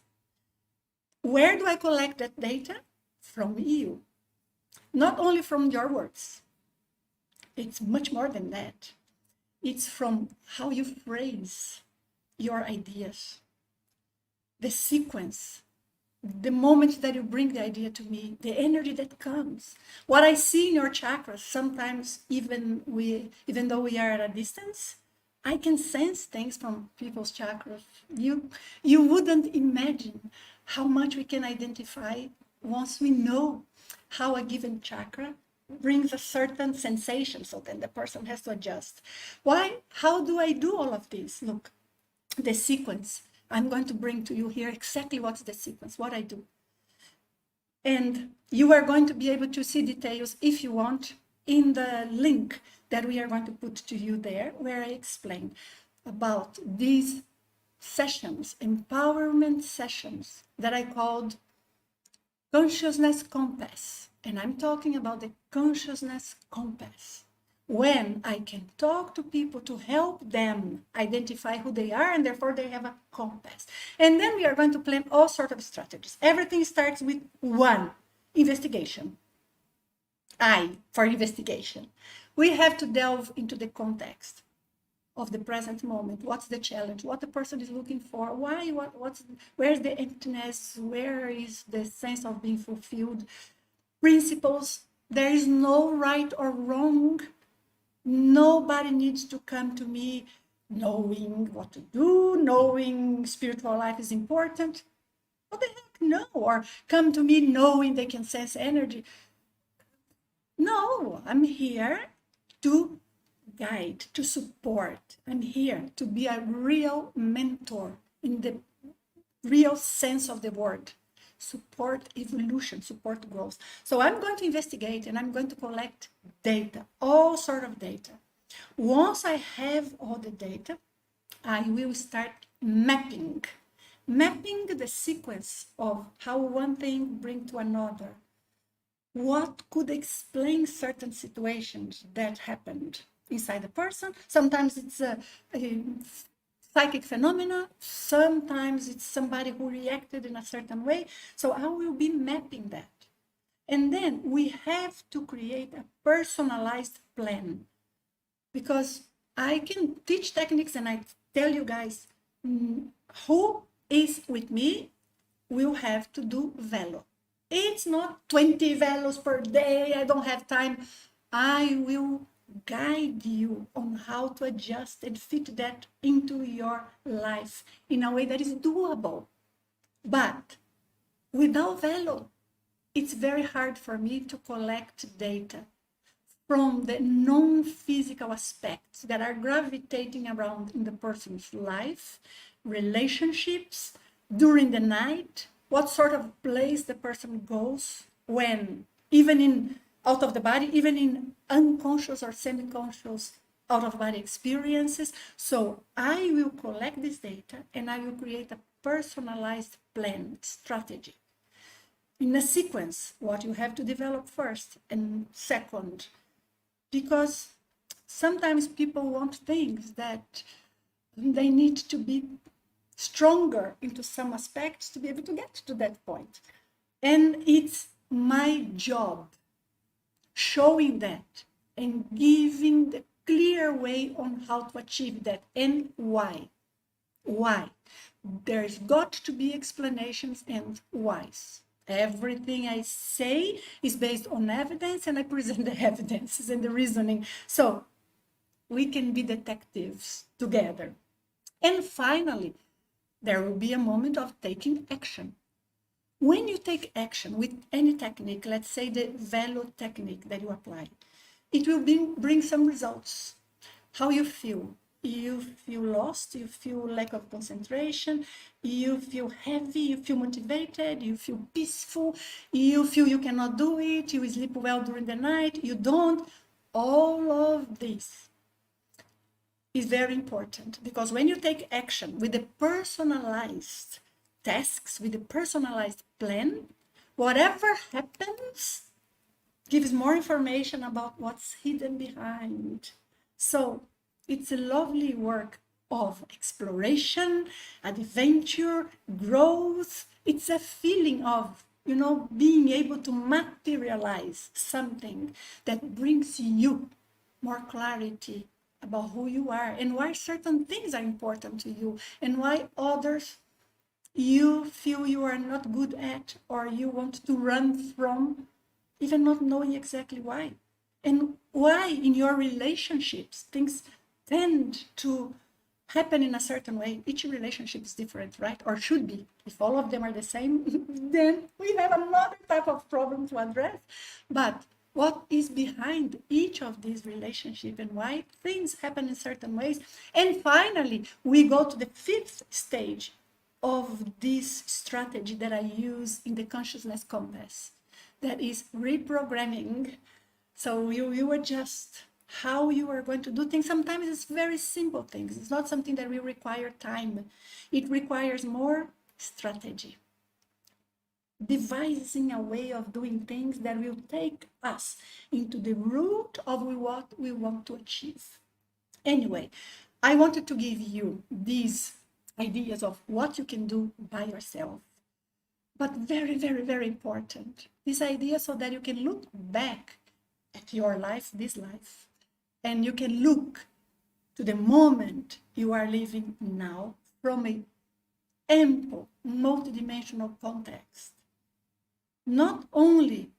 Where do I collect that data? From you. Not only from your words. It's much more than that. It's from how you phrase your ideas, the sequence, the moment that you bring the idea to me, the energy that comes. What I see in your chakras, sometimes even though we are at a distance, I can sense things from people's chakras. You wouldn't imagine how much we can identify once we know how a given chakra brings a certain sensation, so then the person has to adjust. Why? How do I do all of this? Look, the sequence. I'm going to bring to you here exactly what's the sequence, what I do. And you are going to be able to see details, if you want, in the link that we are going to put to you there, where I explain about these sessions, empowerment sessions, that I called consciousness compass. And I'm talking about the consciousness compass. When I can talk to people to help them identify who they are, and therefore they have a compass. And then we are going to plan all sorts of strategies. Everything starts with one, investigation. I, for investigation. We have to delve into the context of the present moment. What's the challenge? What the person is looking for? Why? Where's the emptiness? Where is the sense of being fulfilled? Principles. There is no right or wrong. Nobody needs to come to me knowing what to do, knowing spiritual life is important. What the heck, no. Or come to me knowing they can sense energy. No, I'm here to guide, to support. I'm here to be a real mentor in the real sense of the word. Support evolution, support growth. So I'm going to investigate and I'm going to collect data, all sort of data. Once I have all the data, I will start mapping the sequence of how one thing brings to another. What could explain certain situations that happened inside the person? Sometimes it's a psychic phenomena, sometimes it's somebody who reacted in a certain way. So I will be mapping that. And then we have to create a personalized plan, because I can teach techniques and I tell you guys, who is with me will have to do velo. It's not 20 velos per day, I don't have time. I will guide you on how to adjust and fit that into your life in a way that is doable. But without velo, it's very hard for me to collect data from the non-physical aspects that are gravitating around in the person's life, relationships, during the night, what sort of place the person goes when, even in out of the body, even in unconscious or semi-conscious out of body experiences. So I will collect this data and I will create a personalized plan, strategy. In a sequence, what you have to develop first and second, because sometimes people want things that they need to be stronger into some aspects to be able to get to that point. And it's my job showing that and giving the clear way on how to achieve that and why. Why? There's got to be explanations and whys. Everything I say is based on evidence, and I present the evidences and the reasoning. So we can be detectives together. And finally, there will be a moment of taking action. When you take action with any technique, let's say the velo technique that you apply, it will bring some results. How you feel. You feel lost, you feel lack of concentration, you feel heavy, you feel motivated, you feel peaceful, you feel you cannot do it, you sleep well during the night, you don't. all of this is very important, because when you take action with the personalized tasks, with the personalized plan, whatever happens gives more information about what's hidden behind. So it's a lovely work of exploration, adventure, growth. It's a feeling of, being able to materialize something that brings you more clarity about who you are and why certain things are important to you and why others you feel you are not good at or you want to run from, even not knowing exactly why. And why in your relationships things tend to happen in a certain way. Each relationship is different, right? Or should be. If all of them are the same, then we have another type of problem to address. But what is behind each of these relationships and why things happen in certain ways? And finally, we go to the fifth stage of this strategy that I use in the consciousness compass, that is reprogramming. So you adjust how you are going to do things. Sometimes it's very simple things. It's not something that will require time. It requires more strategy, devising a way of doing things that will take us into the root of what we want to achieve. Anyway, I wanted to give you these ideas of what you can do by yourself. But very, very, very important, this idea so that you can look back at your life, this life, and you can look to the moment you are living now from an ample, multidimensional context. Not only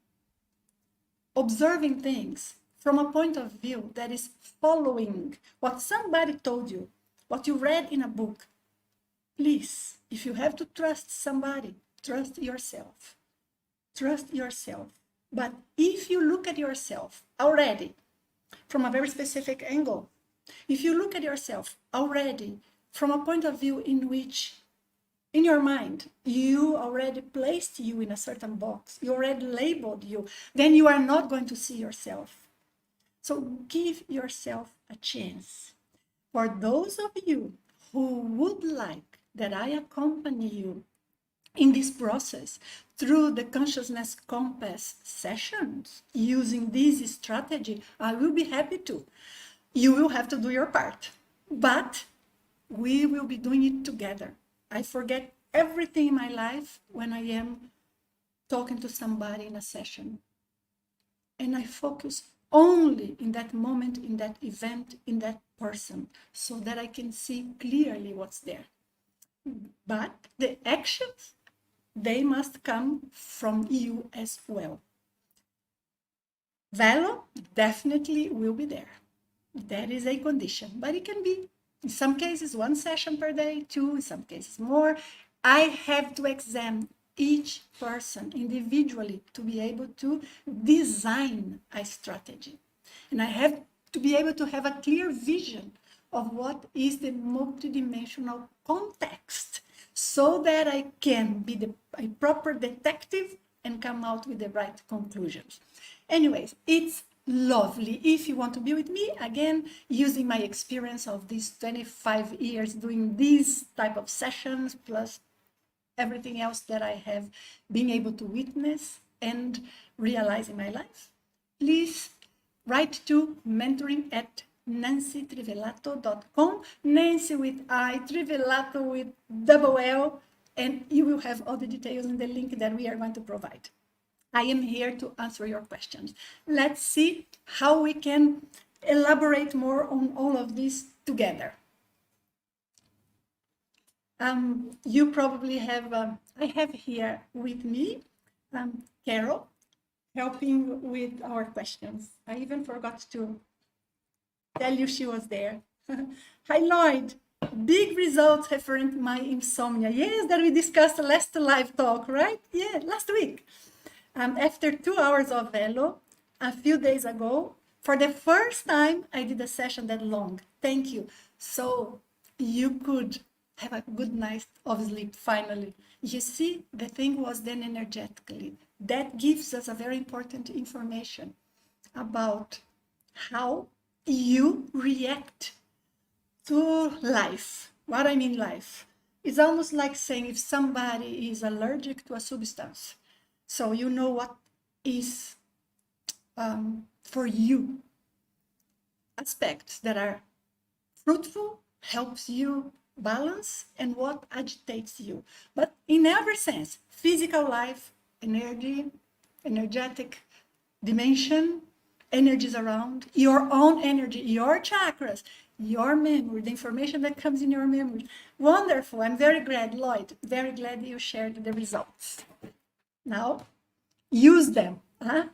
observing things from a point of view that is following what somebody told you, what you read in a book. Please, if you have to trust somebody, trust yourself. Trust yourself. But if you look at yourself already from a very specific angle, if you look at yourself already from a point of view in which, in your mind, you already placed you in a certain box, you already labeled you, then you are not going to see yourself. So give yourself a chance. For those of you who would like that I accompany you in this process through the consciousness compass sessions using this strategy, I will be happy to. You will have to do your part, but we will be doing it together. I forget everything in my life when I am talking to somebody in a session, and I focus only in that moment, in that event, in that person, so that I can see clearly what's there. But the actions, they must come from you as well. Velo definitely will be there. That is a condition, but it can be, in some cases, 1 session per day, 2, in some cases more. I have to examine each person individually to be able to design a strategy. And I have to be able to have a clear vision of what is the multidimensional context so that I can be a proper detective and come out with the right conclusions. Anyways, it's lovely. If you want to be with me, again, using my experience of these 25 years doing these type of sessions, plus everything else that I have been able to witness and realize in my life, please write to mentoring@nancytrivellato.com, Nancy with I, Trivellato with double L, and you will have all the details in the link that we are going to provide. I am here to answer your questions. Let's see how we can elaborate more on all of this together. You probably have, I have here with me, Carol, helping with our questions. I even forgot to tell you she was there. Hi, Lloyd. Big results referring my insomnia. Yes, that we discussed last live talk, right? Yeah, last week. After 2 hours of velo, a few days ago, for the first time, I did a session that long. Thank you. So you could have a good night of sleep, finally. You see, the thing was then energetically. That gives us a very important information about how you react to life. What I mean life? It's almost like saying if somebody is allergic to a substance, so you know what is for you aspects that are fruitful, helps you balance, and what agitates you. But in every sense, physical life, energy, energetic dimension, energies around, your own energy, your chakras, your memory, the information that comes in your memory. Wonderful. I'm very glad, Lloyd, very glad you shared the results. Now, use them. Huh?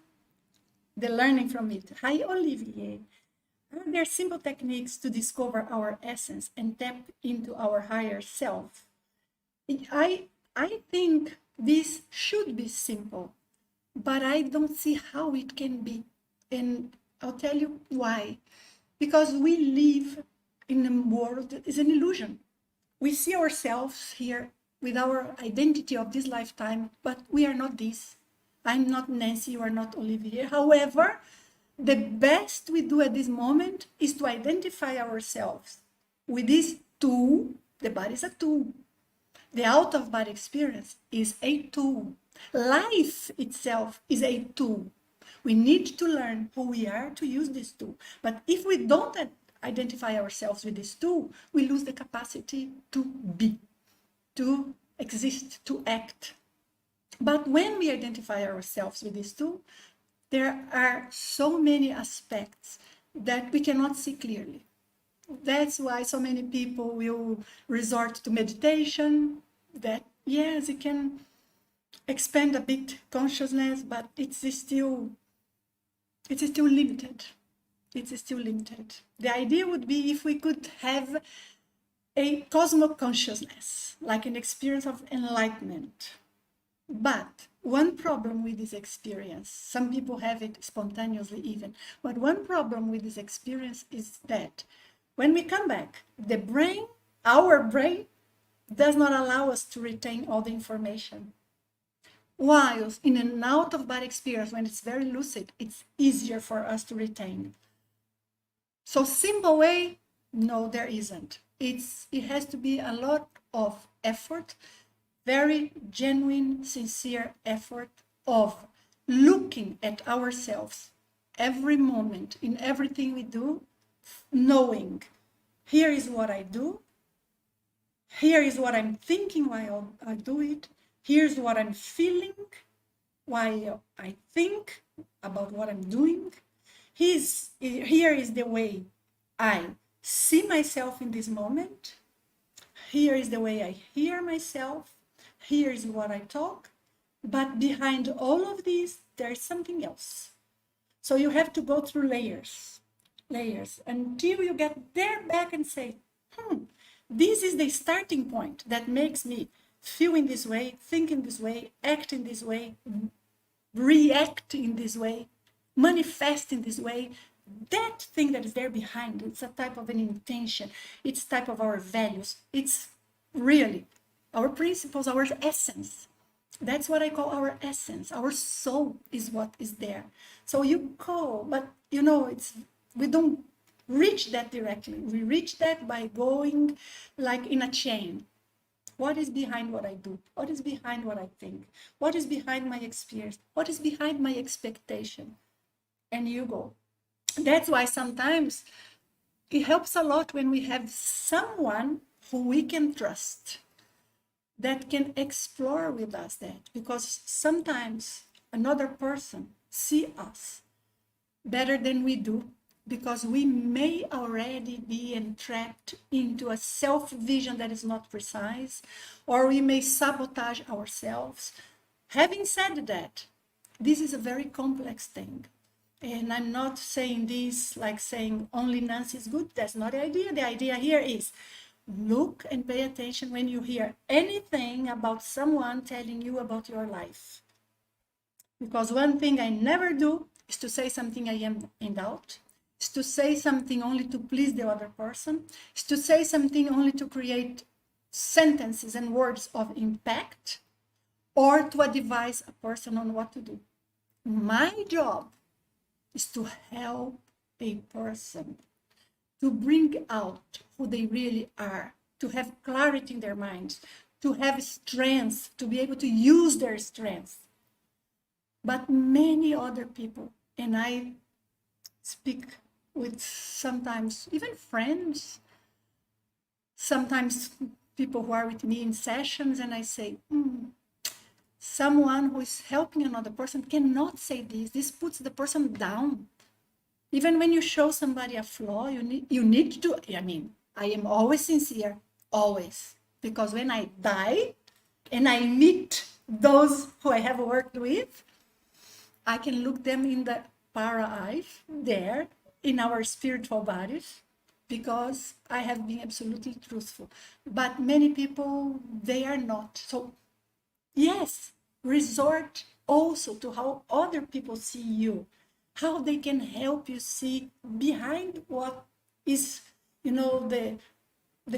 The learning from it. Hi, Olivier. Are there simple techniques to discover our essence and tap into our higher self? I think this should be simple, but I don't see how it can be. And I'll tell you why. Because we live in a world that is an illusion. We see ourselves here with our identity of this lifetime, but we are not this. I'm not Nancy, you are not Olivier. However, the best we do at this moment is to identify ourselves with this tool. The body is a tool. The out of body experience is a tool. Life itself is a tool. We need to learn who we are to use this tool. But if we don't identify ourselves with this tool, we lose the capacity to be, to exist, to act. But when we identify ourselves with this tool, there are so many aspects that we cannot see clearly. That's why so many people will resort to meditation, that yes, it can expand a bit consciousness, but it's still limited. It's still limited. The idea would be if we could have a cosmic consciousness, like an experience of enlightenment. But one problem with this experience, some people have it spontaneously even, but one problem with this experience is that when we come back, the brain, our brain, does not allow us to retain all the information. While in an out-of-body experience, when it's very lucid, it's easier for us to retain. So simple way, no, there isn't. It has to be a lot of effort, very genuine, sincere effort of looking at ourselves every moment in everything we do, knowing here is what I do, here is what I'm thinking while I do it, here's what I'm feeling while I think about what I'm doing. Here is the way I see myself in this moment. Here is the way I hear myself. Here is what I talk. But behind all of these, there's something else. So you have to go through layers, until you get there back and say, this is the starting point that makes me feel in this way, think in this way, act in this way, react in this way, manifest in this way. That thing that is there behind, it's a type of an intention, it's type of our values, it's really our principles, our essence. That's what I call our essence. Our soul is what is there. So you call, but we don't reach that directly. We reach that by going like in a chain. What is behind what I do? What is behind what I think? What is behind my experience? What is behind my expectation? And you go. That's why sometimes it helps a lot when we have someone who we can trust, that can explore with us that, because sometimes another person see us better than we do, because we may already be entrapped into a self-vision that is not precise, or we may sabotage ourselves. Having said that, this is a very complex thing. And I'm not saying this like saying only Nancy is good. That's not the idea. The idea here is look and pay attention when you hear anything about someone telling you about your life. Because one thing I never do is to say something I am in doubt, is to say something only to please the other person, is to say something only to create sentences and words of impact, or to advise a person on what to do. My job is to help a person to bring out who they really are, to have clarity in their minds, to have strength, to be able to use their strengths. But many other people, and I speak with sometimes even friends, sometimes people who are with me in sessions, and I say, someone who is helping another person cannot say this. This puts the person down. Even when you show somebody a flaw, you need to, I am always sincere, always. Because when I die and I meet those who I have worked with, I can look them in the para eyes there in our spiritual bodies, because I have been absolutely truthful. But many people, they are not. So yes, resort also to how other people see you, how they can help you see behind what is, the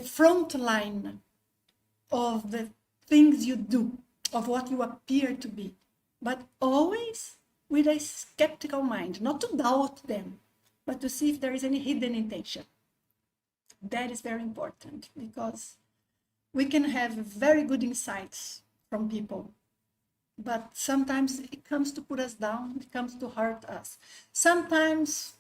front line of the things you do, of what you appear to be. But always with a skeptical mind, not to doubt them, but to see if there is any hidden intention. That is very important, because we can have very good insights from people, but sometimes it comes to put us down, it comes to hurt us. Sometimes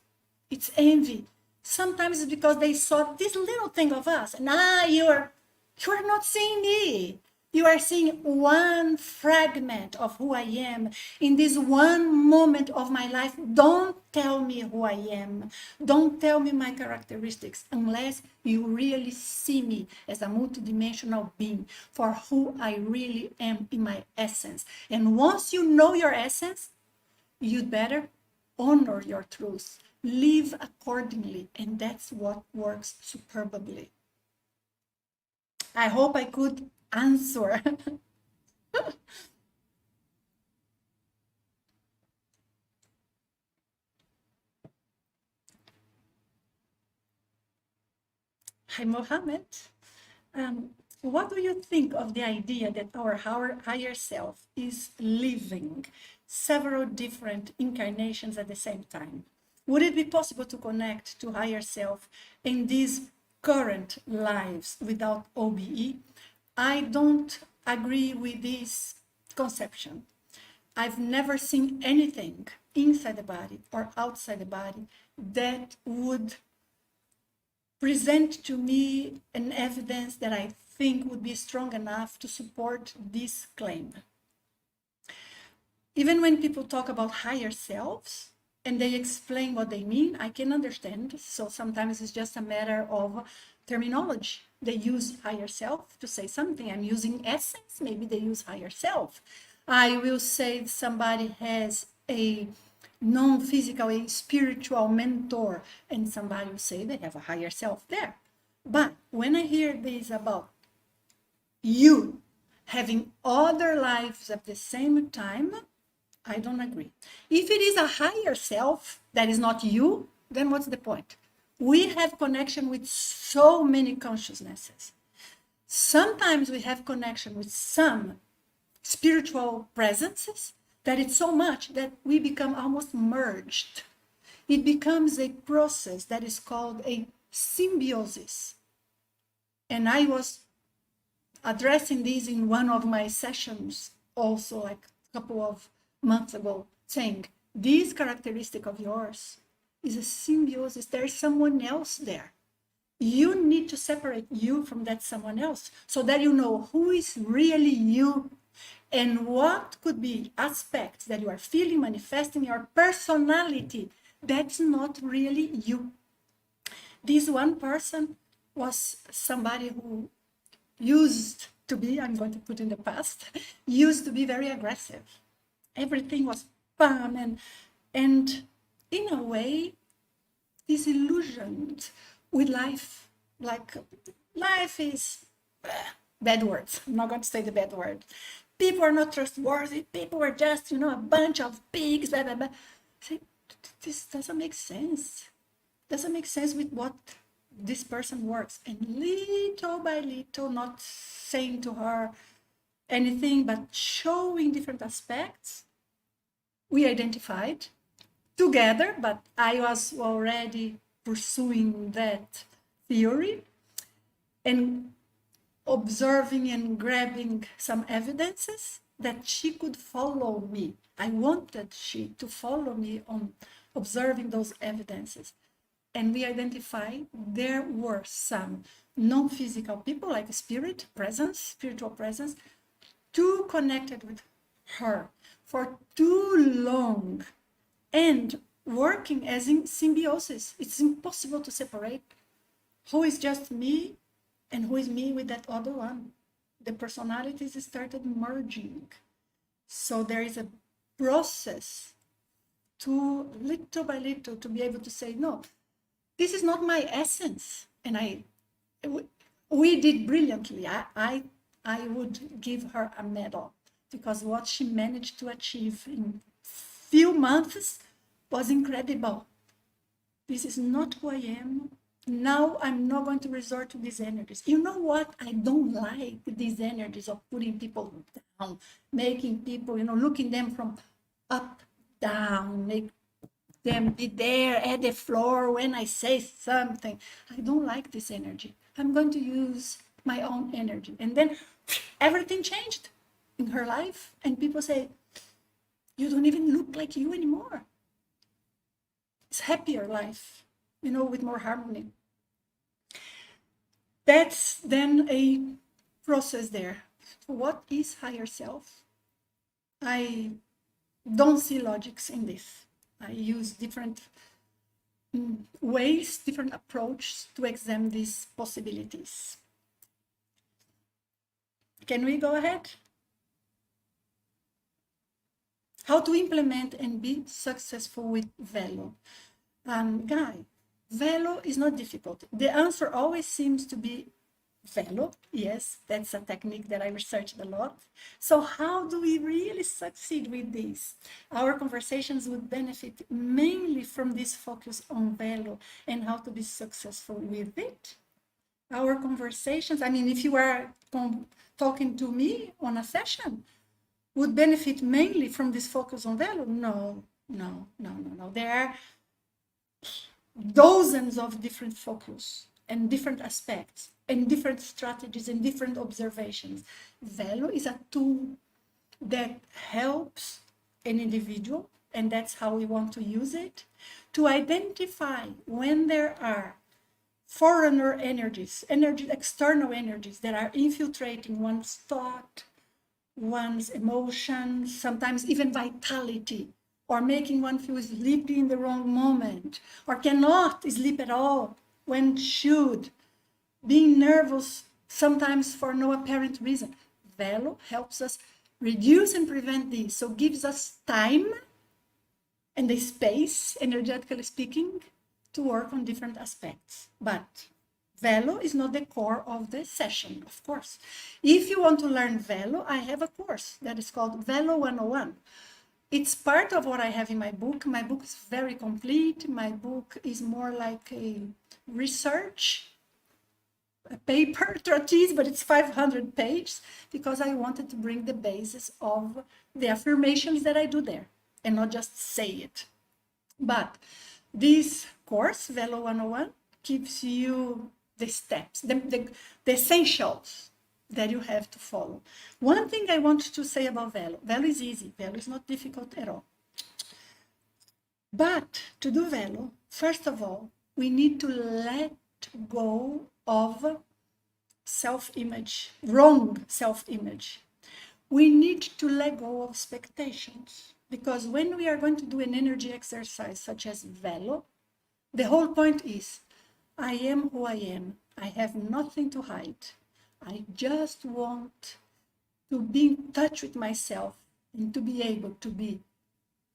it's envy. Sometimes it's because they saw this little thing of us, and you are not seeing me. You are seeing one fragment of who I am in this one moment of my life. Don't tell me who I am. Don't tell me my characteristics unless you really see me as a multidimensional being for who I really am in my essence. And once you know your essence, you'd better honor your truth, live accordingly, and that's what works superbly. I hope I could answer. Hi, Mohammed. What do you think of the idea that our higher self is living several different incarnations at the same time? Would it be possible to connect to higher self in these current lives without OBE? I don't agree with this conception. I've never seen anything inside the body or outside the body that would present to me an evidence that I think would be strong enough to support this claim. Even when people talk about higher selves and they explain what they mean, I can understand. So sometimes it's just a matter of terminology. They use higher self to say something. I'm using essence, maybe they use higher self. I will say somebody has a non-physical, a spiritual mentor, and somebody will say they have a higher self there. But when I hear this about you having other lives at the same time, I don't agree. If it is a higher self that is not you, then what's the point? We have connection with so many consciousnesses. Sometimes we have connection with some spiritual presences that it's so much that we become almost merged. It becomes a process that is called a symbiosis. And I was addressing this in one of my sessions also like a couple of months ago, saying this characteristic of yours is a symbiosis. There is someone else there. You need to separate you from that someone else so that you know who is really you and what could be aspects that you are feeling, manifesting your personality that's not really you. This one person was somebody who used to be, I'm going to put in the past, used to be very aggressive. Everything was fun and in a way, disillusioned with life. Like life is bad words. I'm not going to say the bad word. People are not trustworthy. People are just, a bunch of pigs, blah, blah, blah. Say, this doesn't make sense. Doesn't make sense with what this person works. And little by little, not saying to her anything, but showing different aspects, we identified together, but I was already pursuing that theory and observing and grabbing some evidences that she could follow me. I wanted she to follow me on observing those evidences. And we identified there were some non-physical people like spirit presence, spiritual presence, too connected with her for too long and working as in symbiosis. It's impossible to separate who is just me and who is me with that other one. The personalities started merging. So there is a process to little by little to be able to say, no, this is not my essence. And we did brilliantly. I would give her a medal because what she managed to achieve in few months was incredible. This is not who I am. Now I'm not going to resort to these energies. You know what? I don't like these energies of putting people down, making people, looking them from up, down, make them be there at the floor when I say something. I don't like this energy. I'm going to use my own energy. And then everything changed in her life. And people say, you don't even look like you anymore. It's happier life, with more harmony. That's then a process there. What is higher self? I don't see logics in this. I use different ways, different approaches to examine these possibilities. Can we go ahead? How to implement and be successful with Velo. Guy, Velo is not difficult. The answer always seems to be Velo. Yes, that's a technique that I researched a lot. So how do we really succeed with this? Our conversations would benefit mainly from this focus on Velo and how to be successful with it. Our conversations, if you are talking to me on a session, would benefit mainly from this focus on Velo? No. There are dozens of different focus and different aspects and different strategies and different observations. Velo is a tool that helps an individual, and that's how we want to use it, to identify when there are foreigner energies, external energies that are infiltrating one's thought, one's emotions, sometimes even vitality, or making one feel sleepy in the wrong moment, or cannot sleep at all when should, being nervous sometimes for no apparent reason. Velo helps us reduce and prevent this, so gives us time and the space, energetically speaking, to work on different aspects. But Velo is not the core of the session, of course. If you want to learn Velo, I have a course that is called Velo 101. It's part of what I have in my book. My book is very complete. My book is more like a research, a paper treatise, but it's 500 pages because I wanted to bring the basis of the affirmations that I do there and not just say it. But this course, Velo 101, gives you the steps, the essentials that you have to follow. One thing I want to say about Velo. Velo is easy. Velo is not difficult at all. But to do Velo, first of all, we need to let go of self-image, wrong self-image. We need to let go of expectations. Because when we are going to do an energy exercise such as Velo, the whole point is, I am who I am. I have nothing to hide. I just want to be in touch with myself and to be able to be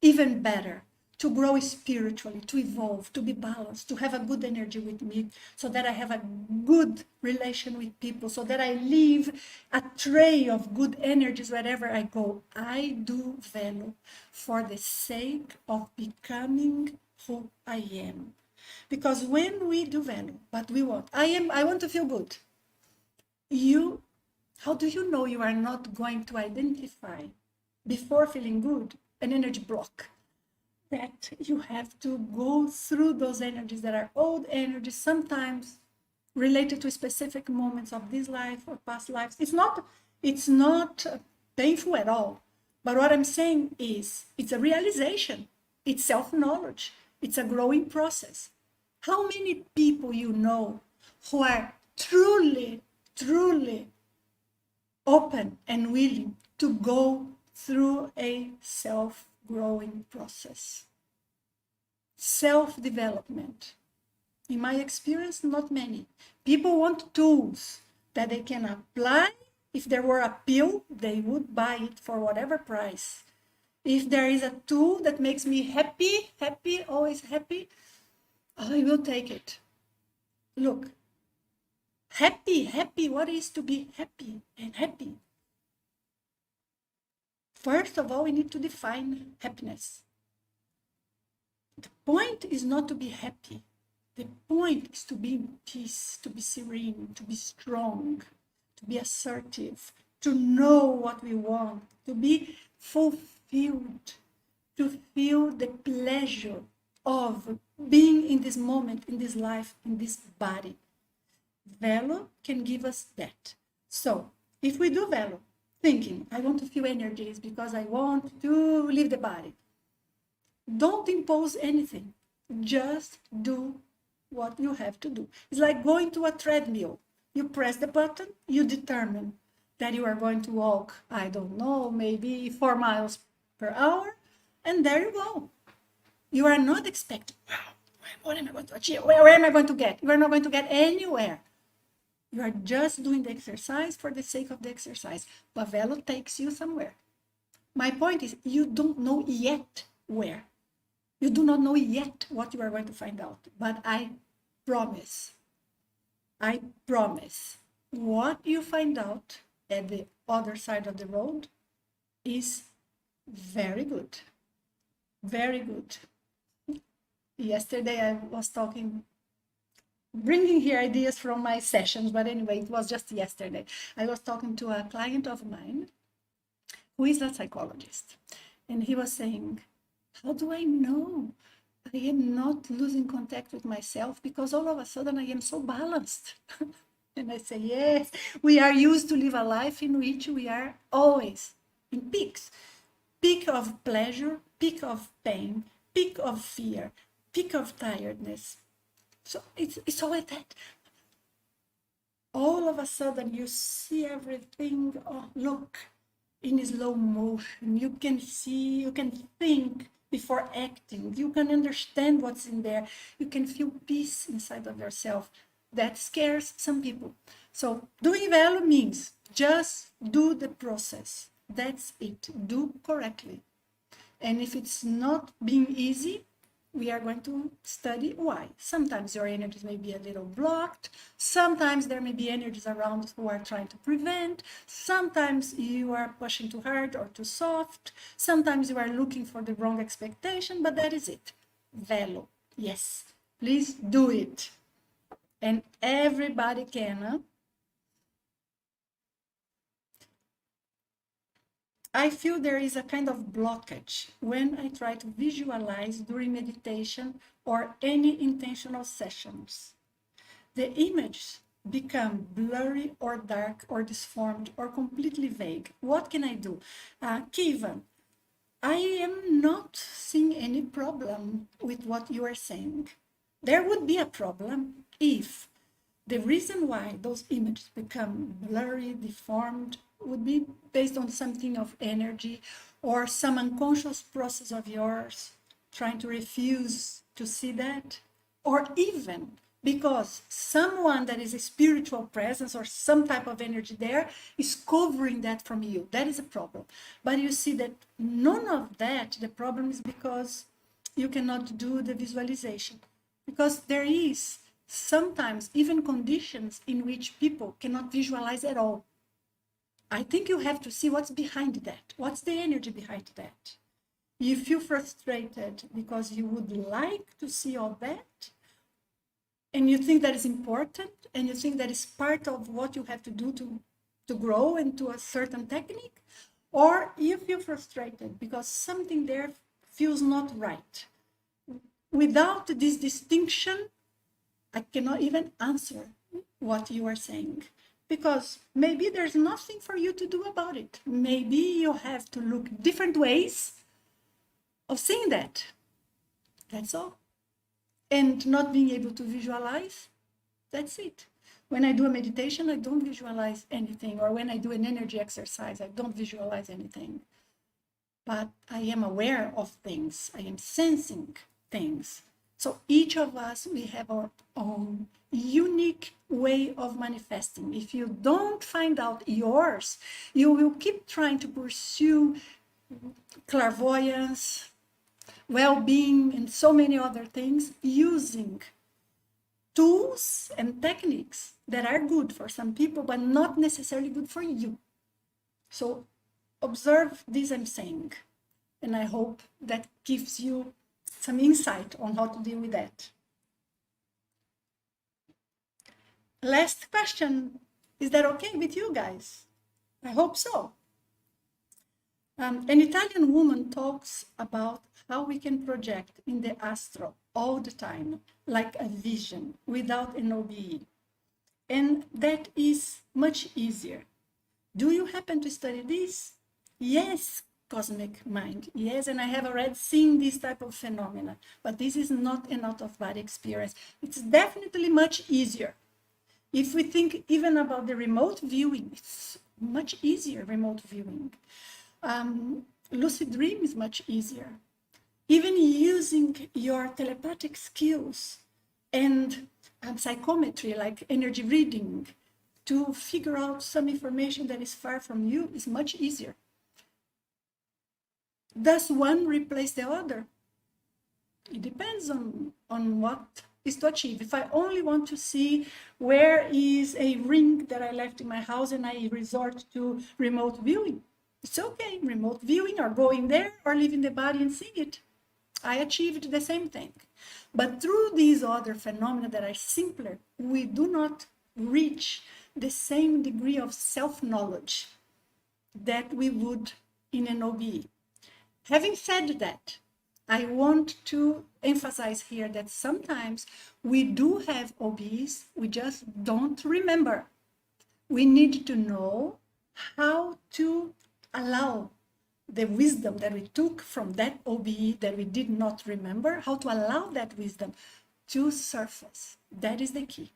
even better, to grow spiritually, to evolve, to be balanced, to have a good energy with me, so that I have a good relation with people, so that I leave a tray of good energies wherever I go. I do Velo for the sake of becoming who I am. Because when we do Velo, what we want, I want to feel good. How do you know you are not going to identify, before feeling good, an energy block that you have to go through those energies that are old energies, sometimes related to specific moments of this life or past lives. It's not painful at all. But what I'm saying is it's a realization, it's self-knowledge, it's a growing process. How many people you know who are truly, truly open and willing to go through a self-growing process? Self-development. In my experience, not many. People want tools that they can apply. If there were a pill, they would buy it for whatever price. If there is a tool that makes me happy, always happy, I will take it. Look, happy, what is to be happy and happy? First of all, we need to define happiness. The point is not to be happy. The point is to be in peace, to be serene, to be strong, to be assertive, to know what we want, to be fulfilled, to feel the pleasure of being in this moment, in this life, in this body. Velo can give us that. So if we do Velo, thinking, I want to feel energies because I want to leave the body, don't impose anything. Just do what you have to do. It's like going to a treadmill. You press the button, you determine that you are going to walk, I don't know, maybe 4 miles per hour, and there you go. You are not expecting, wow, what am I going to achieve? Where am I going to get? You are not going to get anywhere. You are just doing the exercise for the sake of the exercise. But Velo takes you somewhere. My point is, you don't know yet where. You do not know yet what you are going to find out. But I promise, what you find out at the other side of the road is very good. Very good. Yesterday I was talking, bringing here ideas from my sessions, but anyway, it was just yesterday. I was talking to a client of mine who is a psychologist, and he was saying, how do I know I am not losing contact with myself because all of a sudden I am so balanced? And I say, yes, we are used to live a life in which we are always in peaks. Peak of pleasure, peak of pain, peak of fear, peak of tiredness. So it's always that. All of a sudden you see everything, oh, look, in slow motion. You can see, you can think before acting. You can understand what's in there. You can feel peace inside of yourself. That scares some people. So doing Velo means just do the process. That's it. Do correctly. And if it's not being easy, we are going to study why. Sometimes your energies may be a little blocked. Sometimes there may be energies around who are trying to prevent. Sometimes you are pushing too hard or too soft. Sometimes you are looking for the wrong expectation, but that is it. Velo. Yes, please do it. And everybody can. Huh? I feel there is a kind of blockage when I try to visualize during meditation or any intentional sessions. The images become blurry or dark or disformed or completely vague. What can I do? Kiva, I am not seeing any problem with what you are saying. There would be a problem if the reason why those images become blurry, deformed, would be based on something of energy or some unconscious process of yours trying to refuse to see that, or even because someone that is a spiritual presence or some type of energy there is covering that from you. That is a problem. But you see that none of that, the problem is because you cannot do the visualization, because there is sometimes even conditions in which people cannot visualize at all. I think you have to see what's behind that. What's the energy behind that? You feel frustrated because you would like to see all that, and you think that is important, and you think that is part of what you have to do to grow into a certain technique, or you feel frustrated because something there feels not right. Without this distinction, I cannot even answer what you are saying, because maybe there's nothing for you to do about it. Maybe you have to look different ways of seeing that. That's all. And not being able to visualize, that's it. When I do a meditation, I don't visualize anything. Or when I do an energy exercise, I don't visualize anything. But I am aware of things. I am sensing things. So each of us, we have our own unique way of manifesting. If you don't find out yours, you will keep trying to pursue clairvoyance, well-being, and so many other things, using tools and techniques that are good for some people, but not necessarily good for you. So observe this I'm saying, and I hope that gives you some insight on how to deal with that. Last question, is that okay with you guys? I hope so. An Italian woman talks about how we can project in the astral all the time, like a vision, without an OBE. And that is much easier. Do you happen to study this? Yes, cosmic mind. Yes, and I have already seen this type of phenomena, but this is not an out-of-body experience. It's definitely much easier. If we think even about the remote viewing, it's much easier, remote viewing. Lucid dream is much easier. Even using your telepathic skills and psychometry, like energy reading, to figure out some information that is far from you is much easier. Does one replace the other? It depends on what is to achieve. If I only want to see where is a ring that I left in my house and I resort to remote viewing, it's okay, remote viewing, or going there or leaving the body and seeing it. I achieved the same thing. But through these other phenomena that are simpler, we do not reach the same degree of self-knowledge that we would in an OBE. Having said that, I want to emphasize here that sometimes we do have OBEs, we just don't remember. We need to know how to allow the wisdom that we took from that OBE that we did not remember, how to allow that wisdom to surface. That is the key.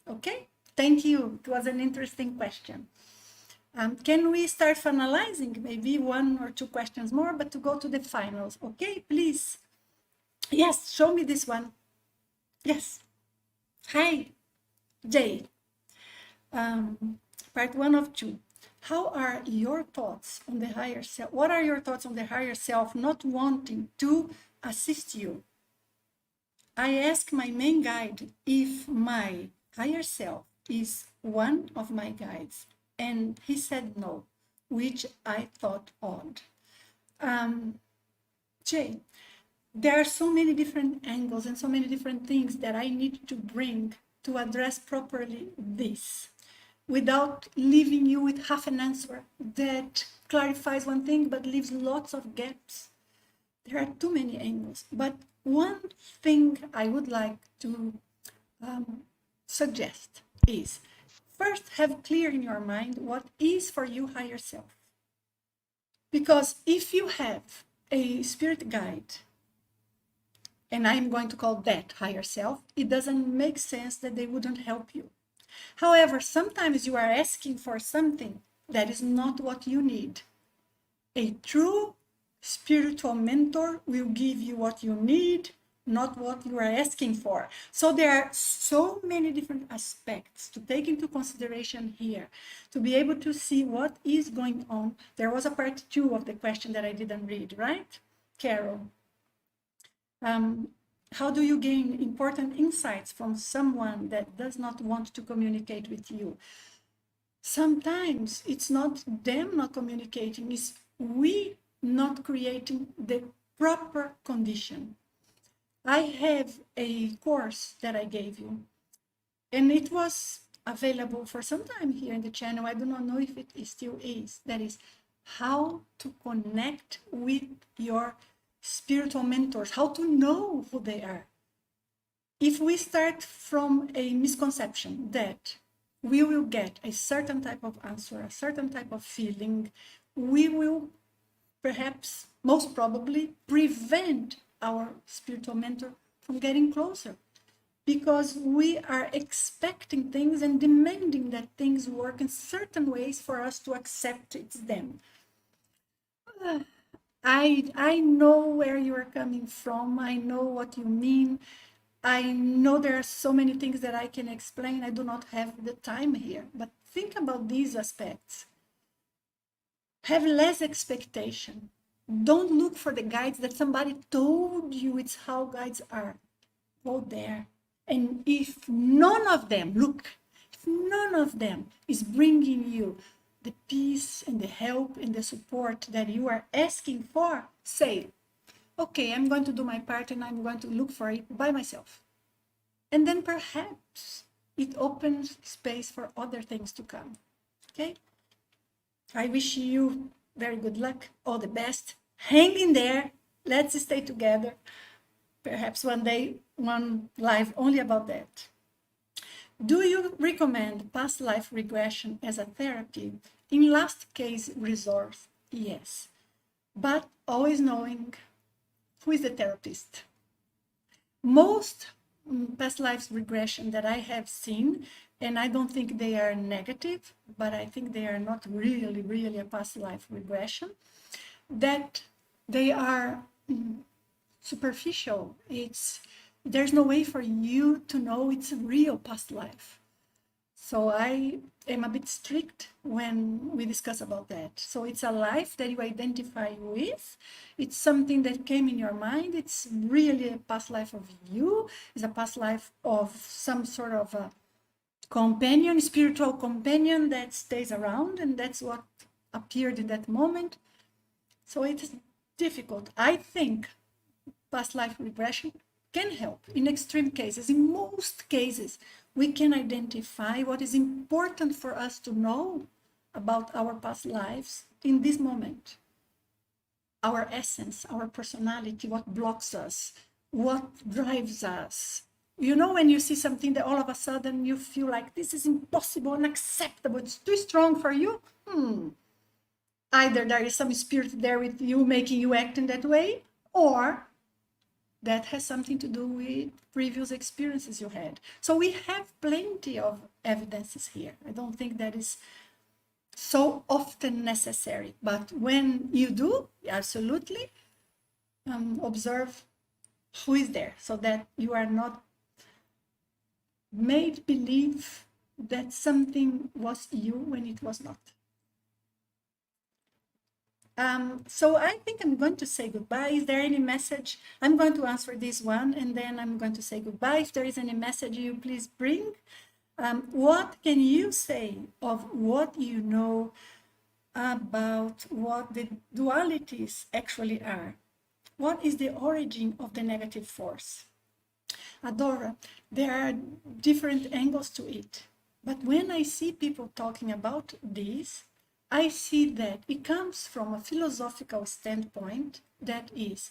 Okay? Thank you. It was an interesting question. Can we start finalizing? Maybe one or two questions more, but to go to the finals. Okay, please. Yes, show me this one. Yes. Hi, Jay. Part 1 of 2. How are your thoughts on the higher self? What are your thoughts on the higher self not wanting to assist you? I ask my main guide if my higher self is one of my guides, and he said no, which I thought odd. Jay, there are so many different angles and so many different things that I need to bring to address properly this, without leaving you with half an answer that clarifies one thing but leaves lots of gaps. There are too many angles. But one thing I would like to suggest is, first, have clear in your mind what is for you higher self. Because if you have a spirit guide, and I'm going to call that higher self, it doesn't make sense that they wouldn't help you. However, sometimes you are asking for something that is not what you need. A true spiritual mentor will give you what you need, not what you are asking for. So there are so many different aspects to take into consideration here, to be able to see what is going on. There was a part 2 of the question that I didn't read, right, Carol? How do you gain important insights from someone that does not want to communicate with you? Sometimes it's not them not communicating, it's we not creating the proper condition. I have a course that I gave you, and it was available for some time here in the channel. I do not know if it still is. That is how to connect with your spiritual mentors, how to know who they are. If we start from a misconception that we will get a certain type of answer, a certain type of feeling, we will perhaps, most probably, prevent our spiritual mentor from getting closer, because we are expecting things and demanding that things work in certain ways for us to accept it's them. I know where you are coming from. I know what you mean. I know there are so many things that I can explain. I do not have the time here, but think about these aspects. Have less expectation. Don't look for the guides that somebody told you it's how guides are. Go there. And if none of them, look, if none of them is bringing you the peace and the help and the support that you are asking for, say, okay, I'm going to do my part and I'm going to look for it by myself. And then perhaps it opens space for other things to come. Okay? I wish you very good luck, all the best. Hang in there. Let's stay together. Perhaps one day, one live only about that. Do you recommend past life regression as a therapy? In last case resort, yes. But always knowing who is the therapist. Most past lives regression that I have seen, and I don't think they are negative, but I think they are not really a past life regression, that they are superficial. There's no way for you to know it's a real past life. So I am a bit strict when we discuss about that. So it's a life that you identify with. It's something that came in your mind. It's really a past life of you. It's a past life of some sort of a companion, spiritual companion that stays around, and that's what appeared in that moment. So it is difficult. I think past life regression can help in extreme cases. In most cases, we can identify what is important for us to know about our past lives in this moment. Our essence, our personality, what blocks us, what drives us. You know, when you see something that all of a sudden you feel like this is impossible, unacceptable, it's too strong for you. Either there is some spirit there with you making you act in that way, or that has something to do with previous experiences you had. So we have plenty of evidences here. I don't think that is so often necessary, but when you do, absolutely observe who is there, so that you are not made believe that something was you when it was not. So I think I'm going to say goodbye. Is there any message? I'm going to answer this one, and then I'm going to say goodbye. If there is any message you please bring. What can you say of what you know about what the dualities actually are? What is the origin of the negative force? Adora, there are different angles to it. But when I see people talking about this, I see that it comes from a philosophical standpoint, that is,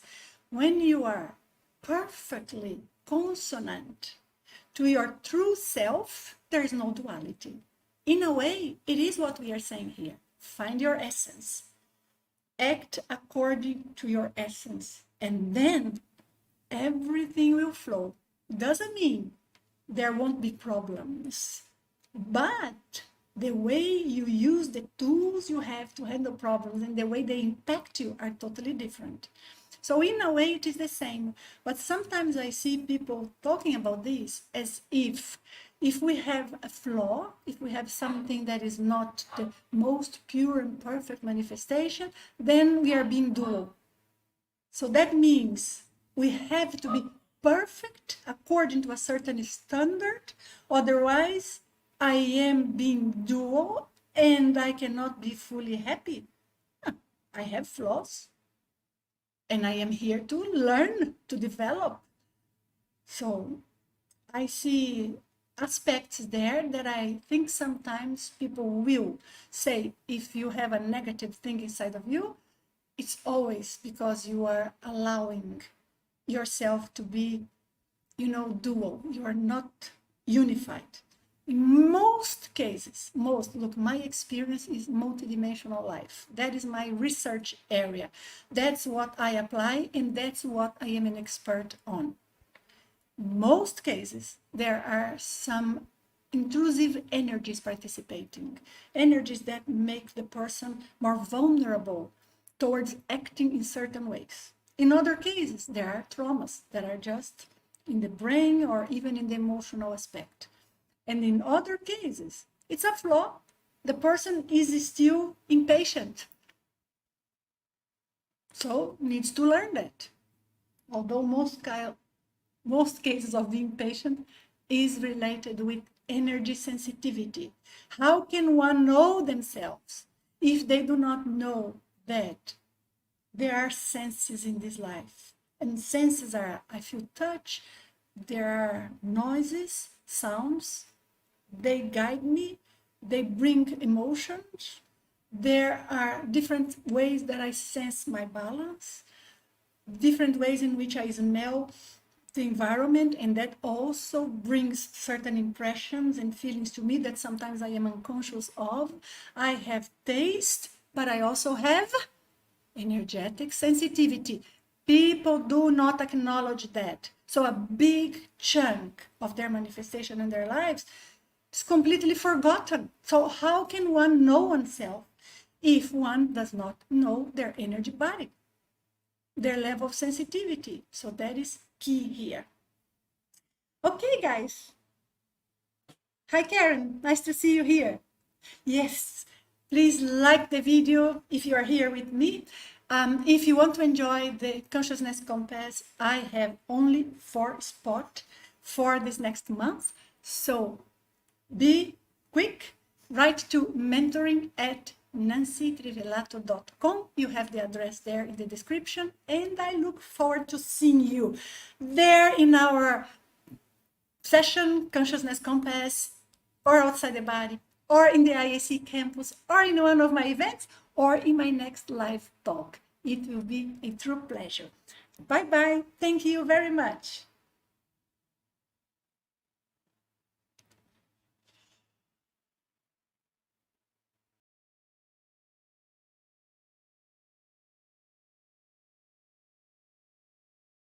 when you are perfectly consonant to your true self, there is no duality. In a way, it is what we are saying here. Find your essence. Act according to your essence, and then everything will flow. Doesn't mean there won't be problems, but the way you use the tools you have to handle problems and the way they impact you are totally different. So in a way, it is the same. But sometimes I see people talking about this as if we have a flaw, if we have something that is not the most pure and perfect manifestation, then we are being dual. So that means we have to be perfect according to a certain standard. Otherwise, I am being dual and I cannot be fully happy. I have flaws and I am here to learn, to develop. So I see aspects there that I think sometimes people will say, if you have a negative thing inside of you, it's always because you are allowing yourself to be, dual. You are not unified. In most cases, look, my experience is multidimensional life. That is my research area. That's what I apply, and that's what I am an expert on. Most cases, there are some intrusive energies participating, energies that make the person more vulnerable towards acting in certain ways. In other cases, there are traumas that are just in the brain or even in the emotional aspect. And in other cases, it's a flaw. The person is still impatient. So needs to learn that. Although most cases of being patient is related with energy sensitivity. How can one know themselves if they do not know that there are senses in this life? And senses are, I feel touch, there are noises, sounds, they guide me, they bring emotions. There are different ways that I sense my balance, different ways in which I smell the environment, and that also brings certain impressions and feelings to me that sometimes I am unconscious of. I have taste, but I also have energetic sensitivity. People do not acknowledge that. So a big chunk of their manifestation in their lives is completely forgotten. So how can one know oneself if one does not know their energy body, their level of sensitivity? So that is key here. Okay, guys. Hi, Karen. Nice to see you here. Yes, please like the video if you are here with me. If you want to enjoy the Consciousness Compass, I have only 4 spots for this next month. So be quick, write to mentoring@nancytrivellato.com. You have the address there in the description, and I look forward to seeing you there in our session, Consciousness Compass, or outside the body, or in the IAC campus, or in one of my events, or in my next live talk. It will be a true pleasure. Bye-bye. Thank you very much.